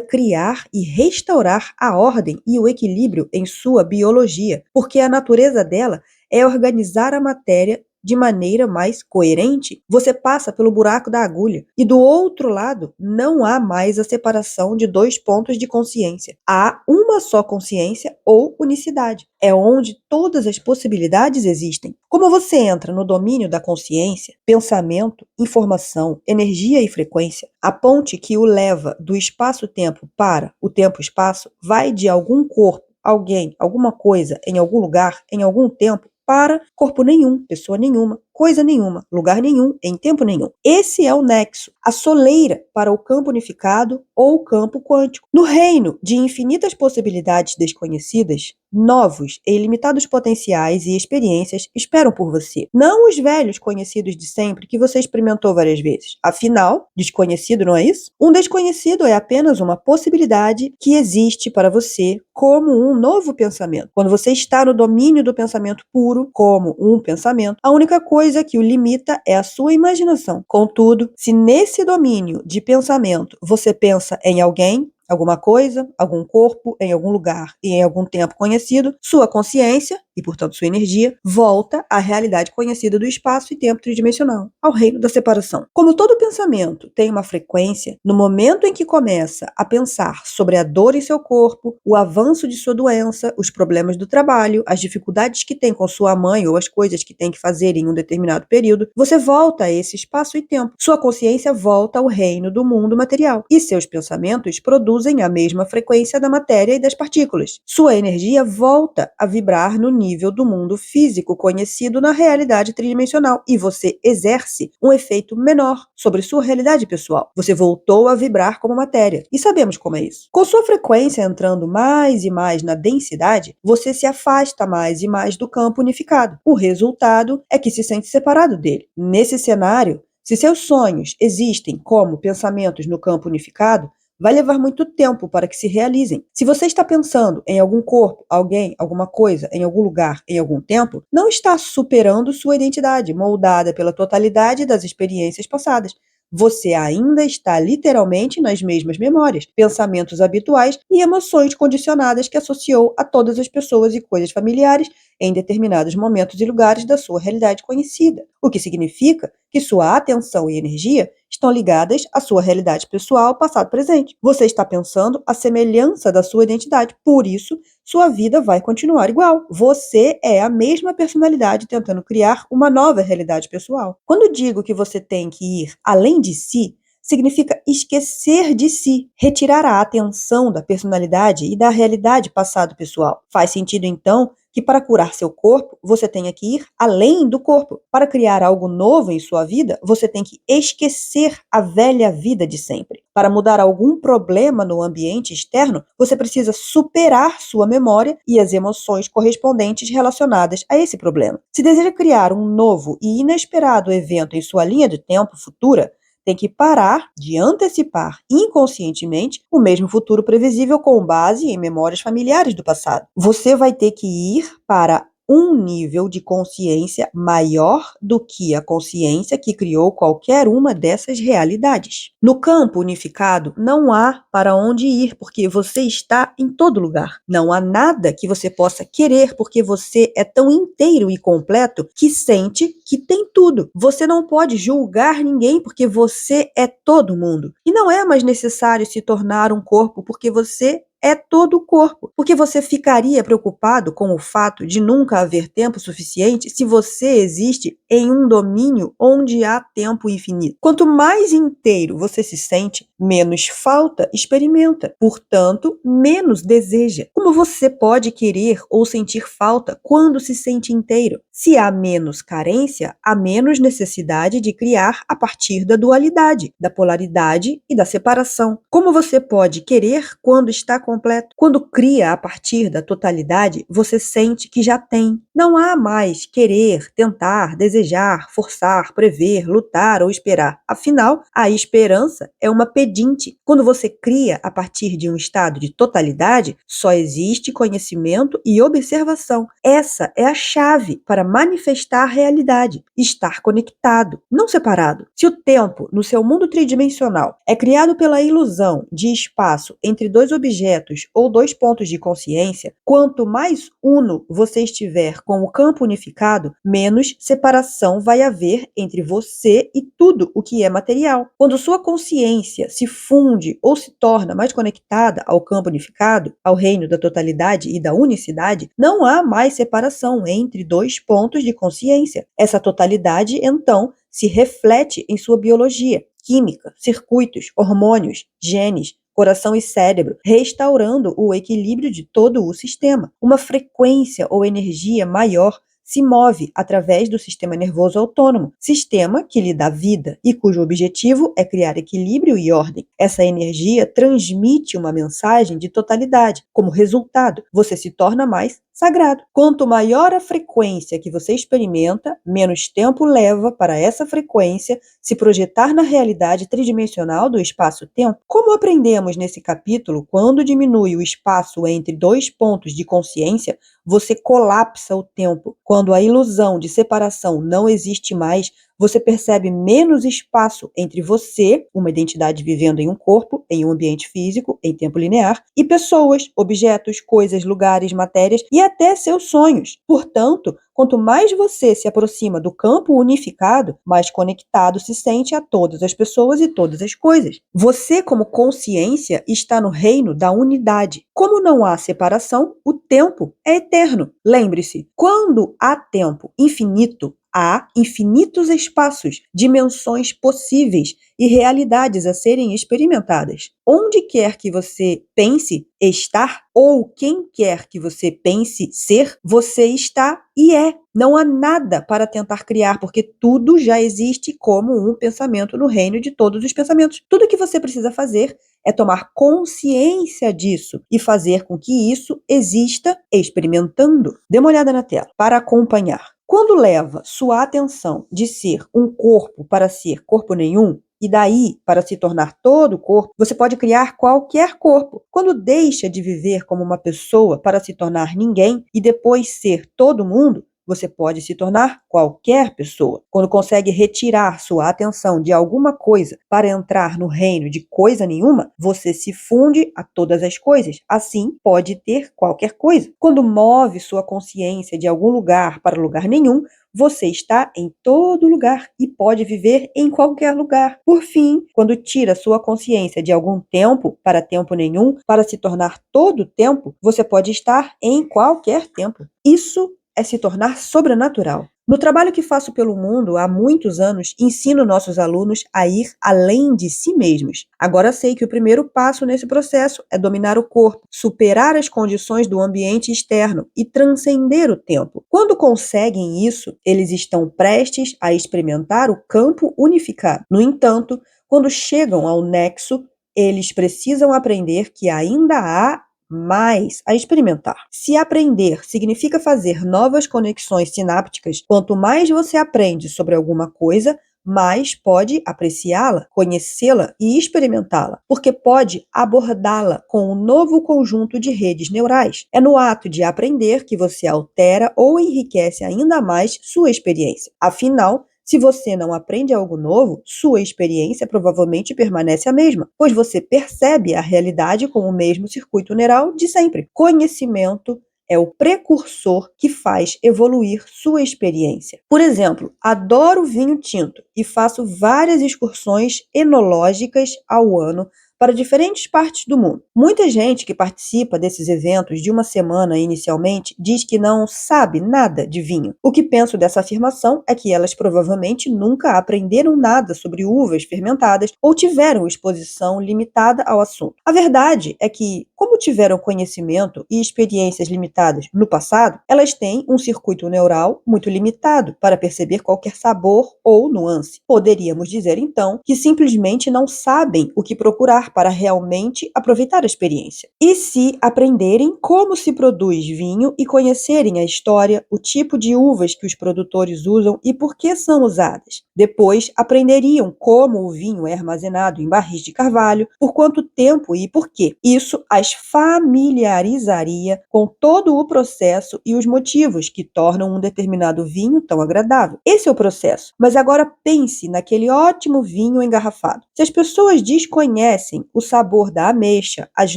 criar e restaurar a ordem e o equilíbrio em sua biologia, porque a natureza dela é organizar a matéria de maneira mais coerente. Você passa pelo buraco da agulha e do outro lado não há mais a separação de dois pontos de consciência. Há uma só consciência ou unicidade. É onde todas as possibilidades existem. Como você entra no domínio da consciência, pensamento, informação, energia e frequência, a ponte que o leva do espaço-tempo para o tempo-espaço vai de algum corpo, alguém, alguma coisa, em algum lugar, em algum tempo, para corpo nenhum, pessoa nenhuma, coisa nenhuma, lugar nenhum, em tempo nenhum. Esse é o nexo, a soleira para o campo unificado ou o campo quântico. No reino de infinitas possibilidades desconhecidas, novos e ilimitados potenciais e experiências esperam por você. Não os velhos conhecidos de sempre que você experimentou várias vezes. Afinal, desconhecido não é isso? Um desconhecido é apenas uma possibilidade que existe para você como um novo pensamento. Quando você está no domínio do pensamento puro, como um pensamento, a única coisa que o limita é a sua imaginação. Contudo, se nesse domínio de pensamento você pensa em alguém, alguma coisa, algum corpo, em algum lugar e em algum tempo conhecido, sua consciência, e portanto sua energia, volta à realidade conhecida do espaço e tempo tridimensional, ao reino da separação. Como todo pensamento tem uma frequência, no momento em que começa a pensar sobre a dor em seu corpo, o avanço de sua doença, os problemas do trabalho, as dificuldades que tem com sua mãe ou as coisas que tem que fazer em um determinado período, você volta a esse espaço e tempo. Sua consciência volta ao reino do mundo material e seus pensamentos produzem a mesma frequência da matéria e das partículas. Sua energia volta a vibrar no nível do mundo físico conhecido na realidade tridimensional e você exerce um efeito menor sobre sua realidade pessoal. Você voltou a vibrar como matéria e sabemos como é isso. Com sua frequência entrando mais e mais na densidade, você se afasta mais e mais do campo unificado. O resultado é que se sente separado dele. Nesse cenário, se seus sonhos existem como pensamentos no campo unificado, vai levar muito tempo para que se realizem. Se você está pensando em algum corpo, alguém, alguma coisa, em algum lugar, em algum tempo, não está superando sua identidade, moldada pela totalidade das experiências passadas. Você ainda está literalmente nas mesmas memórias, pensamentos habituais e emoções condicionadas que associou a todas as pessoas e coisas familiares em determinados momentos e lugares da sua realidade conhecida, o que significa que sua atenção e energia estão ligadas à sua realidade pessoal, passado e presente. Você está pensando a semelhança da sua identidade, por isso, sua vida vai continuar igual. Você é a mesma personalidade tentando criar uma nova realidade pessoal. Quando digo que você tem que ir além de si, significa esquecer de si, retirar a atenção da personalidade e da realidade passado pessoal. Faz sentido, então, que para curar seu corpo, você tenha que ir além do corpo. Para criar algo novo em sua vida, você tem que esquecer a velha vida de sempre. Para mudar algum problema no ambiente externo, você precisa superar sua memória e as emoções correspondentes relacionadas a esse problema. Se deseja criar um novo e inesperado evento em sua linha de tempo futura, tem que parar de antecipar inconscientemente o mesmo futuro previsível com base em memórias familiares do passado. Você vai ter que ir para um nível de consciência maior do que a consciência que criou qualquer uma dessas realidades. No campo unificado, não há para onde ir, porque você está em todo lugar. Não há nada que você possa querer, porque você é tão inteiro e completo que sente que tem tudo. Você não pode julgar ninguém, porque você é todo mundo. E não é mais necessário se tornar um corpo, porque você é todo o corpo. Porque você ficaria preocupado com o fato de nunca haver tempo suficiente se você existe em um domínio onde há tempo infinito. Quanto mais inteiro você se sente, menos falta experimenta. Portanto, menos deseja. Como você pode querer ou sentir falta quando se sente inteiro? Se há menos carência, há menos necessidade de criar a partir da dualidade, da polaridade e da separação. Como você pode querer quando está completo? Quando cria a partir da totalidade, você sente que já tem. Não há mais querer, tentar, desejar, forçar, prever, lutar ou esperar. Afinal, a esperança é uma pedinte. Quando você cria a partir de um estado de totalidade, só existe conhecimento e observação. Essa é a chave para manifestar a realidade, estar conectado, não separado. Se o tempo, no seu mundo tridimensional, é criado pela ilusão de espaço entre dois objetos ou dois pontos de consciência, quanto mais uno você estiver com o campo unificado, menos separação vai haver entre você e tudo o que é material. Quando sua consciência se funde ou se torna mais conectada ao campo unificado, ao reino da totalidade e da unicidade, não há mais separação entre dois pontos de consciência. Essa totalidade, então, se reflete em sua biologia, química, circuitos, hormônios, genes, coração e cérebro, restaurando o equilíbrio de todo o sistema. Uma frequência ou energia maior se move através do sistema nervoso autônomo, sistema que lhe dá vida e cujo objetivo é criar equilíbrio e ordem. Essa energia transmite uma mensagem de totalidade. Como resultado, você se torna mais sagrado. Quanto maior a frequência que você experimenta, menos tempo leva para essa frequência se projetar na realidade tridimensional do espaço-tempo. Como aprendemos nesse capítulo, quando diminui o espaço entre dois pontos de consciência, você colapsa o tempo. Quando a ilusão de separação não existe mais, você percebe menos espaço entre você, uma identidade vivendo em um corpo, em um ambiente físico, em tempo linear, e pessoas, objetos, coisas, lugares, matérias e até seus sonhos. Portanto, quanto mais você se aproxima do campo unificado, mais conectado se sente a todas as pessoas e todas as coisas. Você, como consciência, está no reino da unidade. Como não há separação, o tempo é eterno. Lembre-se, quando há tempo infinito, há infinitos espaços, dimensões possíveis e realidades a serem experimentadas. Onde quer que você pense estar, ou quem quer que você pense ser, você está e é. Não há nada para tentar criar, porque tudo já existe como um pensamento no reino de todos os pensamentos. Tudo que você precisa fazer é tomar consciência disso e fazer com que isso exista experimentando. Dê uma olhada na tela para acompanhar. Quando leva sua atenção de ser um corpo para ser corpo nenhum, E daí, para se tornar todo o corpo, você pode criar qualquer corpo. Quando deixa de viver como uma pessoa para se tornar ninguém e depois ser todo mundo, você pode se tornar qualquer pessoa. Quando consegue retirar sua atenção de alguma coisa para entrar no reino de coisa nenhuma, você se funde a todas as coisas. Assim, pode ter qualquer coisa. Quando move sua consciência de algum lugar para lugar nenhum, você está em todo lugar e pode viver em qualquer lugar. Por fim, quando tira sua consciência de algum tempo para tempo nenhum, para se tornar todo tempo, você pode estar em qualquer tempo. Isso é se tornar sobrenatural. No trabalho que faço pelo mundo há muitos anos, ensino nossos alunos a ir além de si mesmos. Agora sei que o primeiro passo nesse processo é dominar o corpo, superar as condições do ambiente externo e transcender o tempo. Quando conseguem isso, eles estão prestes a experimentar o campo unificado. No entanto, quando chegam ao nexo, eles precisam aprender que ainda há mais a experimentar. Se aprender significa fazer novas conexões sinápticas, quanto mais você aprende sobre alguma coisa, mais pode apreciá-la, conhecê-la e experimentá-la, porque pode abordá-la com um novo conjunto de redes neurais. É no ato de aprender que você altera ou enriquece ainda mais sua experiência. Afinal, se você não aprende algo novo, sua experiência provavelmente permanece a mesma, pois você percebe a realidade com o mesmo circuito neural de sempre. Conhecimento é o precursor que faz evoluir sua experiência. Por exemplo, adoro vinho tinto e faço várias excursões enológicas ao ano para diferentes partes do mundo. Muita gente que participa desses eventos de uma semana inicialmente diz que não sabe nada de vinho. O que penso dessa afirmação é que elas provavelmente nunca aprenderam nada sobre uvas fermentadas ou tiveram exposição limitada ao assunto. A verdade é que, como tiveram conhecimento e experiências limitadas no passado, elas têm um circuito neural muito limitado para perceber qualquer sabor ou nuance. Poderíamos dizer então que simplesmente não sabem o que procurar para realmente aproveitar a experiência. E se aprenderem como se produz vinho e conhecerem a história, o tipo de uvas que os produtores usam e por que são usadas. Depois, aprenderiam como o vinho é armazenado em barris de carvalho, por quanto tempo e por quê. Isso as familiarizaria com todo o processo e os motivos que tornam um determinado vinho tão agradável. Esse é o processo. Mas agora pense naquele ótimo vinho engarrafado. Se as pessoas desconhecem o sabor da ameixa, as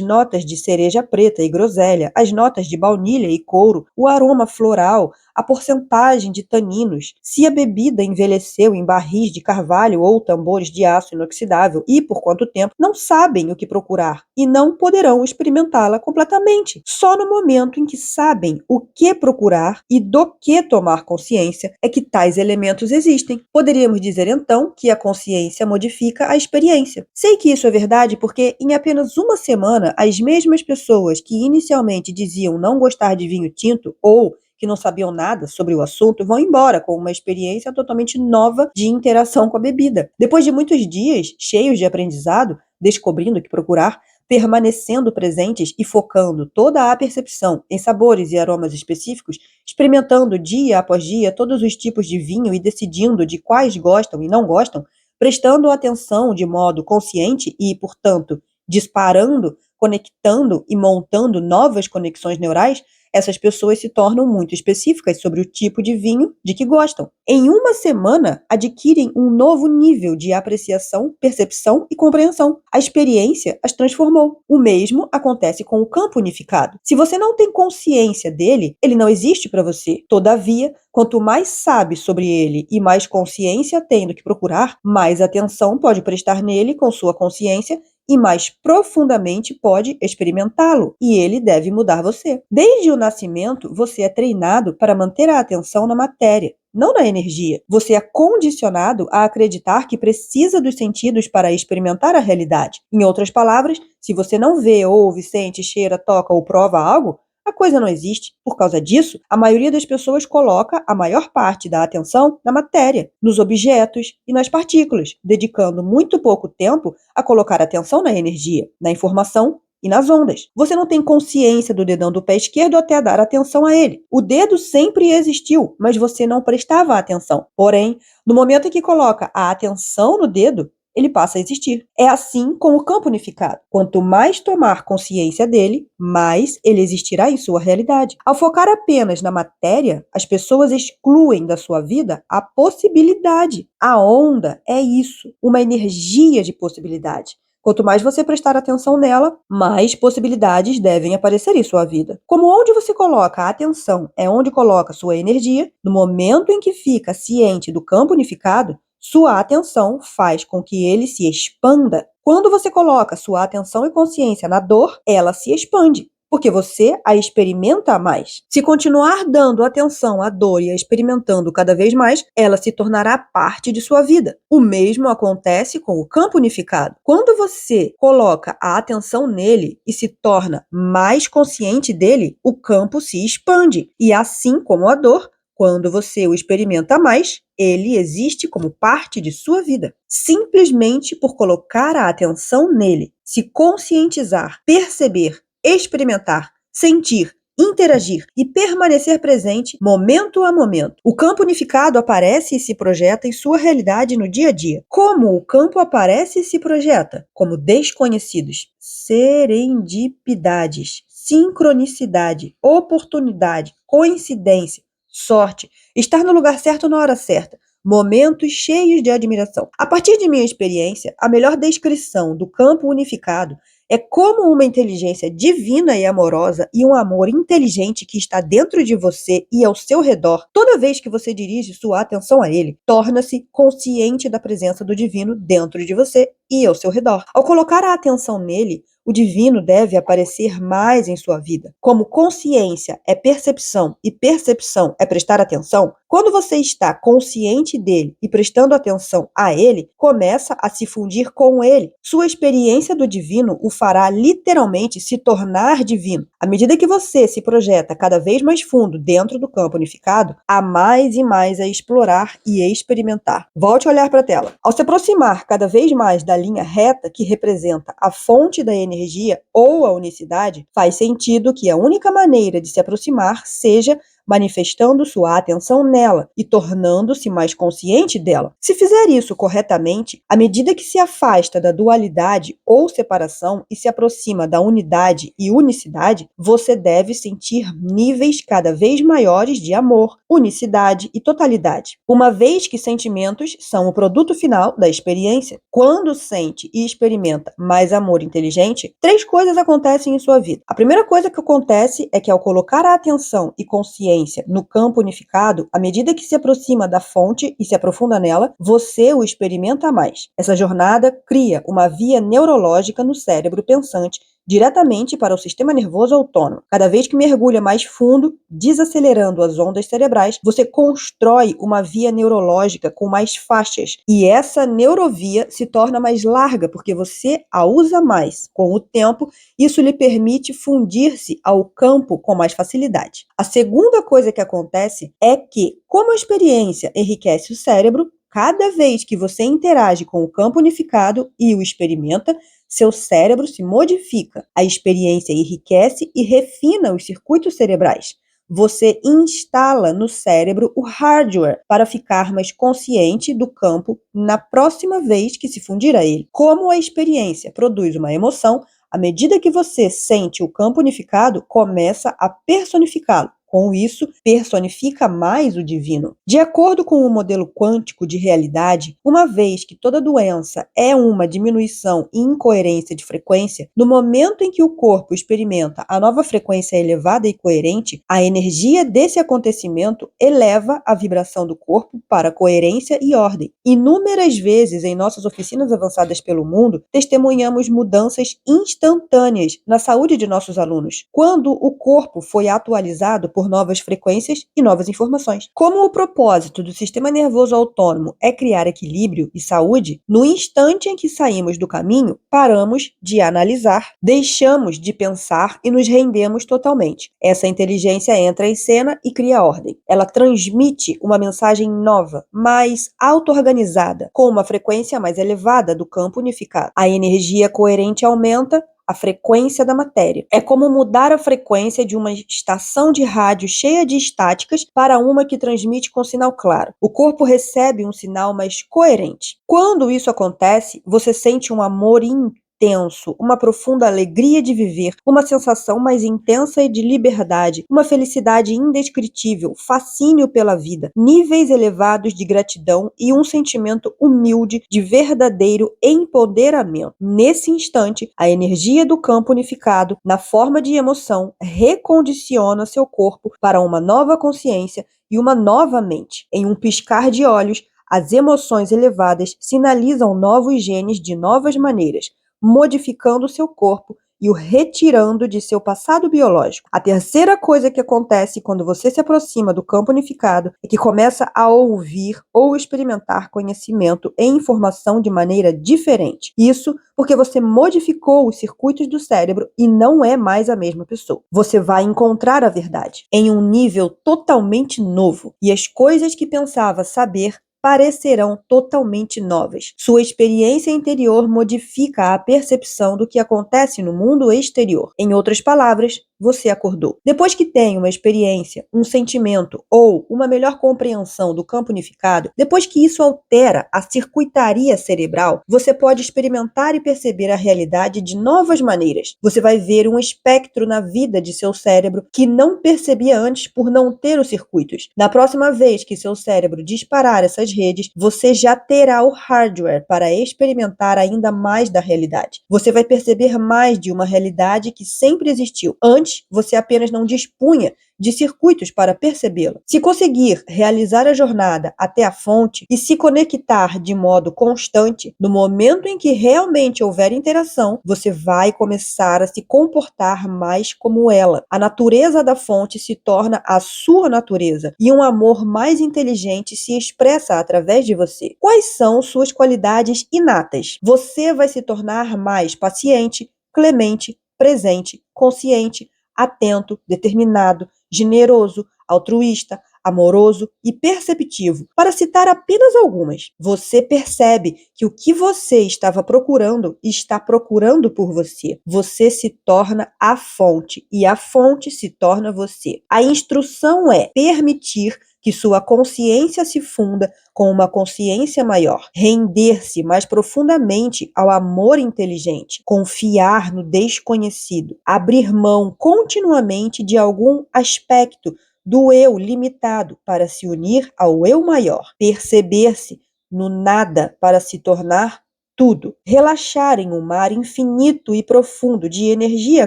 notas de cereja preta e groselha, as notas de baunilha e couro, o aroma floral, a porcentagem de taninos, se a bebida envelheceu em barris de carvalho ou tambores de aço inoxidável e por quanto tempo, não sabem o que procurar e não poderão experimentá-la completamente. Só no momento em que sabem o que procurar e do que tomar consciência é que tais elementos existem. Poderíamos dizer então que a consciência modifica a experiência. Sei que isso é verdade porque em apenas uma semana as mesmas pessoas que inicialmente diziam não gostar de vinho tinto ou que não sabiam nada sobre o assunto, vão embora com uma experiência totalmente nova de interação com a bebida. Depois de muitos dias cheios de aprendizado, descobrindo o que procurar, permanecendo presentes e focando toda a percepção em sabores e aromas específicos, experimentando dia após dia todos os tipos de vinho e decidindo de quais gostam e não gostam, prestando atenção de modo consciente e, portanto, disparando, conectando e montando novas conexões neurais, essas pessoas se tornam muito específicas sobre o tipo de vinho de que gostam. Em uma semana, adquirem um novo nível de apreciação, percepção e compreensão. A experiência as transformou. O mesmo acontece com o campo unificado. Se você não tem consciência dele, ele não existe para você. Todavia, quanto mais sabe sobre ele e mais consciência tem do que procurar, mais atenção pode prestar nele com sua consciência e mais profundamente pode experimentá-lo, e ele deve mudar você. Desde o nascimento, você é treinado para manter a atenção na matéria, não na energia. Você é condicionado a acreditar que precisa dos sentidos para experimentar a realidade. Em outras palavras, se você não vê, ouve, sente, cheira, toca ou prova algo, a coisa não existe. Por causa disso, a maioria das pessoas coloca a maior parte da atenção na matéria, nos objetos e nas partículas, dedicando muito pouco tempo a colocar atenção na energia, na informação e nas ondas. Você não tem consciência do dedão do pé esquerdo até dar atenção a ele. O dedo sempre existiu, mas você não prestava atenção. Porém, no momento em que coloca a atenção no dedo, ele passa a existir. É assim com o campo unificado. Quanto mais tomar consciência dele, mais ele existirá em sua realidade. Ao focar apenas na matéria, as pessoas excluem da sua vida a possibilidade. A onda é isso, uma energia de possibilidade. Quanto mais você prestar atenção nela, mais possibilidades devem aparecer em sua vida. Como onde você coloca a atenção é onde coloca sua energia, no momento em que fica ciente do campo unificado, sua atenção faz com que ele se expanda. Quando você coloca sua atenção e consciência na dor, ela se expande, porque você a experimenta mais. Se continuar dando atenção à dor e a experimentando cada vez mais, ela se tornará parte de sua vida. O mesmo acontece com o campo unificado. Quando você coloca a atenção nele e se torna mais consciente dele, o campo se expande. E assim como a dor, quando você o experimenta mais, ele existe como parte de sua vida. Simplesmente por colocar a atenção nele, se conscientizar, perceber, experimentar, sentir, interagir e permanecer presente momento a momento. O campo unificado aparece e se projeta em sua realidade no dia a dia. Como o campo aparece e se projeta? Como desconhecidos, serendipidades, sincronicidade, oportunidade, coincidência, sorte, estar no lugar certo na hora certa, momentos cheios de admiração. A partir de minha experiência, a melhor descrição do campo unificado é como uma inteligência divina e amorosa e um amor inteligente que está dentro de você e ao seu redor, toda vez que você dirige sua atenção a ele, torna-se consciente da presença do divino dentro de você e ao seu redor. Ao colocar a atenção nele, o divino deve aparecer mais em sua vida. Como consciência é percepção e percepção é prestar atenção, quando você está consciente dele e prestando atenção a ele, começa a se fundir com ele. Sua experiência do divino o fará literalmente se tornar divino. À medida que você se projeta cada vez mais fundo dentro do campo unificado, há mais e mais a explorar e experimentar. Volte a olhar para a tela. Ao se aproximar cada vez mais da linha reta que representa a fonte da energia ou a unicidade, faz sentido que a única maneira de se aproximar seja manifestando sua atenção nela e tornando-se mais consciente dela. Se fizer isso corretamente, à medida que se afasta da dualidade ou separação e se aproxima da unidade e unicidade, você deve sentir níveis cada vez maiores de amor, unicidade e totalidade. Uma vez que sentimentos são o produto final da experiência, quando sente e experimenta mais amor inteligente, 3 coisas acontecem em sua vida. A primeira coisa que acontece é que ao colocar a atenção e consciência no campo unificado, à medida que se aproxima da fonte e se aprofunda nela, você o experimenta mais. Essa jornada cria uma via neurológica no cérebro pensante diretamente para o sistema nervoso autônomo. Cada vez que mergulha mais fundo, desacelerando as ondas cerebrais, você constrói uma via neurológica com mais faixas. E essa neurovia se torna mais larga porque você a usa mais. Com o tempo, isso lhe permite fundir-se ao campo com mais facilidade. A segunda coisa que acontece é que, como a experiência enriquece o cérebro, cada vez que você interage com o campo unificado e o experimenta, seu cérebro se modifica, a experiência enriquece e refina os circuitos cerebrais. Você instala no cérebro o hardware para ficar mais consciente do campo na próxima vez que se fundir a ele. Como a experiência produz uma emoção, à medida que você sente o campo unificado, começa a personificá-lo. Com isso, personifica mais o divino. De acordo com o modelo quântico de realidade, uma vez que toda doença é uma diminuição e incoerência de frequência, no momento em que o corpo experimenta a nova frequência elevada e coerente, a energia desse acontecimento eleva a vibração do corpo para coerência e ordem. Inúmeras vezes em nossas oficinas avançadas pelo mundo, testemunhamos mudanças instantâneas na saúde de nossos alunos, quando o corpo foi atualizado por novas frequências e novas informações. Como o propósito do sistema nervoso autônomo é criar equilíbrio e saúde, no instante em que saímos do caminho, paramos de analisar, deixamos de pensar e nos rendemos totalmente. Essa inteligência entra em cena e cria ordem. Ela transmite uma mensagem nova, mais auto-organizada, com uma frequência mais elevada do campo unificado. A energia coerente aumenta, a frequência da matéria. É como mudar a frequência de uma estação de rádio cheia de estáticas para uma que transmite com sinal claro. O corpo recebe um sinal mais coerente. Quando isso acontece, você sente um amor intenso, uma profunda alegria de viver, uma sensação mais intensa de liberdade, uma felicidade indescritível, fascínio pela vida, níveis elevados de gratidão e um sentimento humilde de verdadeiro empoderamento. Nesse instante, a energia do campo unificado, na forma de emoção, recondiciona seu corpo para uma nova consciência e uma nova mente. Em um piscar de olhos, as emoções elevadas sinalizam novos genes de novas maneiras, modificando seu corpo e o retirando de seu passado biológico. A terceira coisa que acontece quando você se aproxima do campo unificado é que começa a ouvir ou experimentar conhecimento e informação de maneira diferente. Isso porque você modificou os circuitos do cérebro e não é mais a mesma pessoa. Você vai encontrar a verdade em um nível totalmente novo e as coisas que pensava saber parecerão totalmente novas. Sua experiência interior modifica a percepção do que acontece no mundo exterior. Em outras palavras, você acordou. Depois que tem uma experiência, um sentimento ou uma melhor compreensão do campo unificado, depois que isso altera a circuitaria cerebral, você pode experimentar e perceber a realidade de novas maneiras. Você vai ver um espectro na vida de seu cérebro que não percebia antes por não ter os circuitos. Na próxima vez que seu cérebro disparar essas redes, você já terá o hardware para experimentar ainda mais da realidade. Você vai perceber mais de uma realidade que sempre existiu. Antes, você apenas não dispunha de circuitos para percebê-la. Se conseguir realizar a jornada até a fonte e se conectar de modo constante, no momento em que realmente houver interação, você vai começar a se comportar mais como ela. A natureza da fonte se torna a sua natureza e um amor mais inteligente se expressa através de você. Quais são suas qualidades inatas? Você vai se tornar mais paciente, clemente, presente, consciente, atento, determinado, generoso, altruísta, amoroso e perceptivo, para citar apenas algumas. Você percebe que o que você estava procurando está procurando por você. Você se torna a fonte e a fonte se torna você. A instrução é permitir que sua consciência se funda com uma consciência maior, render-se mais profundamente ao amor inteligente, confiar no desconhecido, abrir mão continuamente de algum aspecto do eu limitado para se unir ao eu maior, perceber-se no nada para se tornar tudo, relaxar em um mar infinito e profundo de energia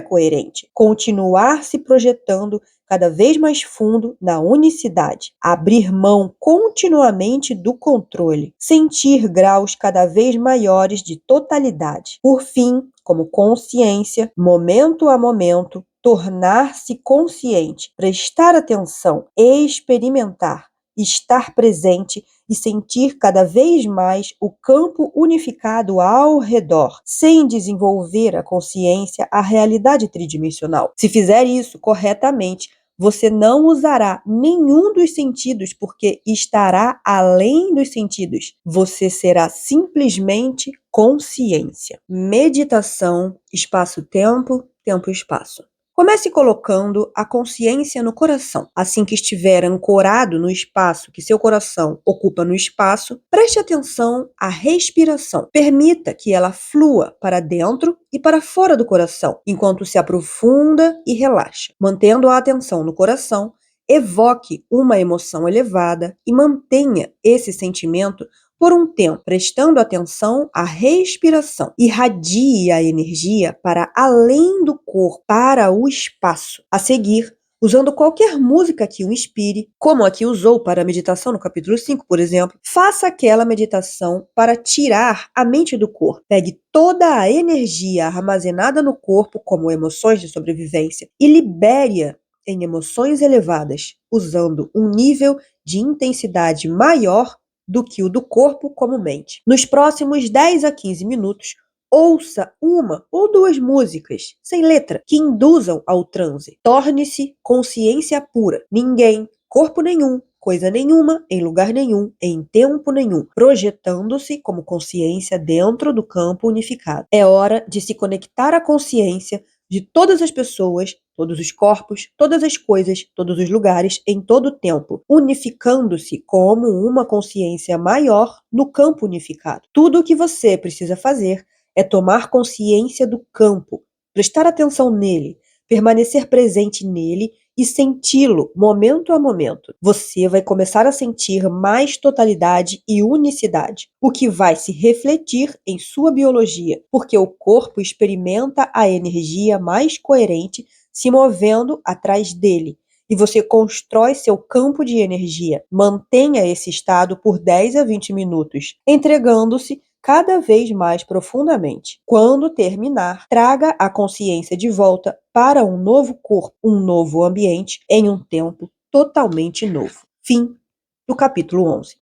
coerente, continuar se projetando cada vez mais fundo na unicidade, abrir mão continuamente do controle, sentir graus cada vez maiores de totalidade. Por fim, como consciência, momento a momento, tornar-se consciente, prestar atenção, experimentar, estar presente e sentir cada vez mais o campo unificado ao redor, sem desenvolver a consciência, a realidade tridimensional. Se fizer isso corretamente, você não usará nenhum dos sentidos porque estará além dos sentidos. Você será simplesmente consciência. Meditação, espaço-tempo, tempo-espaço. Comece colocando a consciência no coração. Assim que estiver ancorado no espaço que seu coração ocupa no espaço, preste atenção à respiração. Permita que ela flua para dentro e para fora do coração, enquanto se aprofunda e relaxa. Mantendo a atenção no coração, evoque uma emoção elevada e mantenha esse sentimento por um tempo, prestando atenção à respiração. Irradie a energia para além do corpo, para o espaço. A seguir, usando qualquer música que o inspire, como a que usou para a meditação no capítulo 5, por exemplo, faça aquela meditação para tirar a mente do corpo. Pegue toda a energia armazenada no corpo, como emoções de sobrevivência, e libere-a em emoções elevadas, usando um nível de intensidade maior do que o do corpo comumente. Nos próximos 10 a 15 minutos, ouça uma ou duas músicas, sem letra, que induzam ao transe. Torne-se consciência pura. Ninguém, corpo nenhum, coisa nenhuma, em lugar nenhum, em tempo nenhum, projetando-se como consciência dentro do campo unificado. É hora de se conectar à consciência de todas as pessoas, todos os corpos, todas as coisas, todos os lugares, em todo o tempo, unificando-se como uma consciência maior no campo unificado. Tudo o que você precisa fazer é tomar consciência do campo, prestar atenção nele, permanecer presente nele e senti-lo momento a momento. Você vai começar a sentir mais totalidade e unicidade, o que vai se refletir em sua biologia, porque o corpo experimenta a energia mais coerente se movendo atrás dele. E você constrói seu campo de energia. Mantenha esse estado por 10 a 20 minutos, entregando-se cada vez mais profundamente. Quando terminar, traga a consciência de volta para um novo corpo, um novo ambiente, em um tempo totalmente novo. Fim do capítulo 11.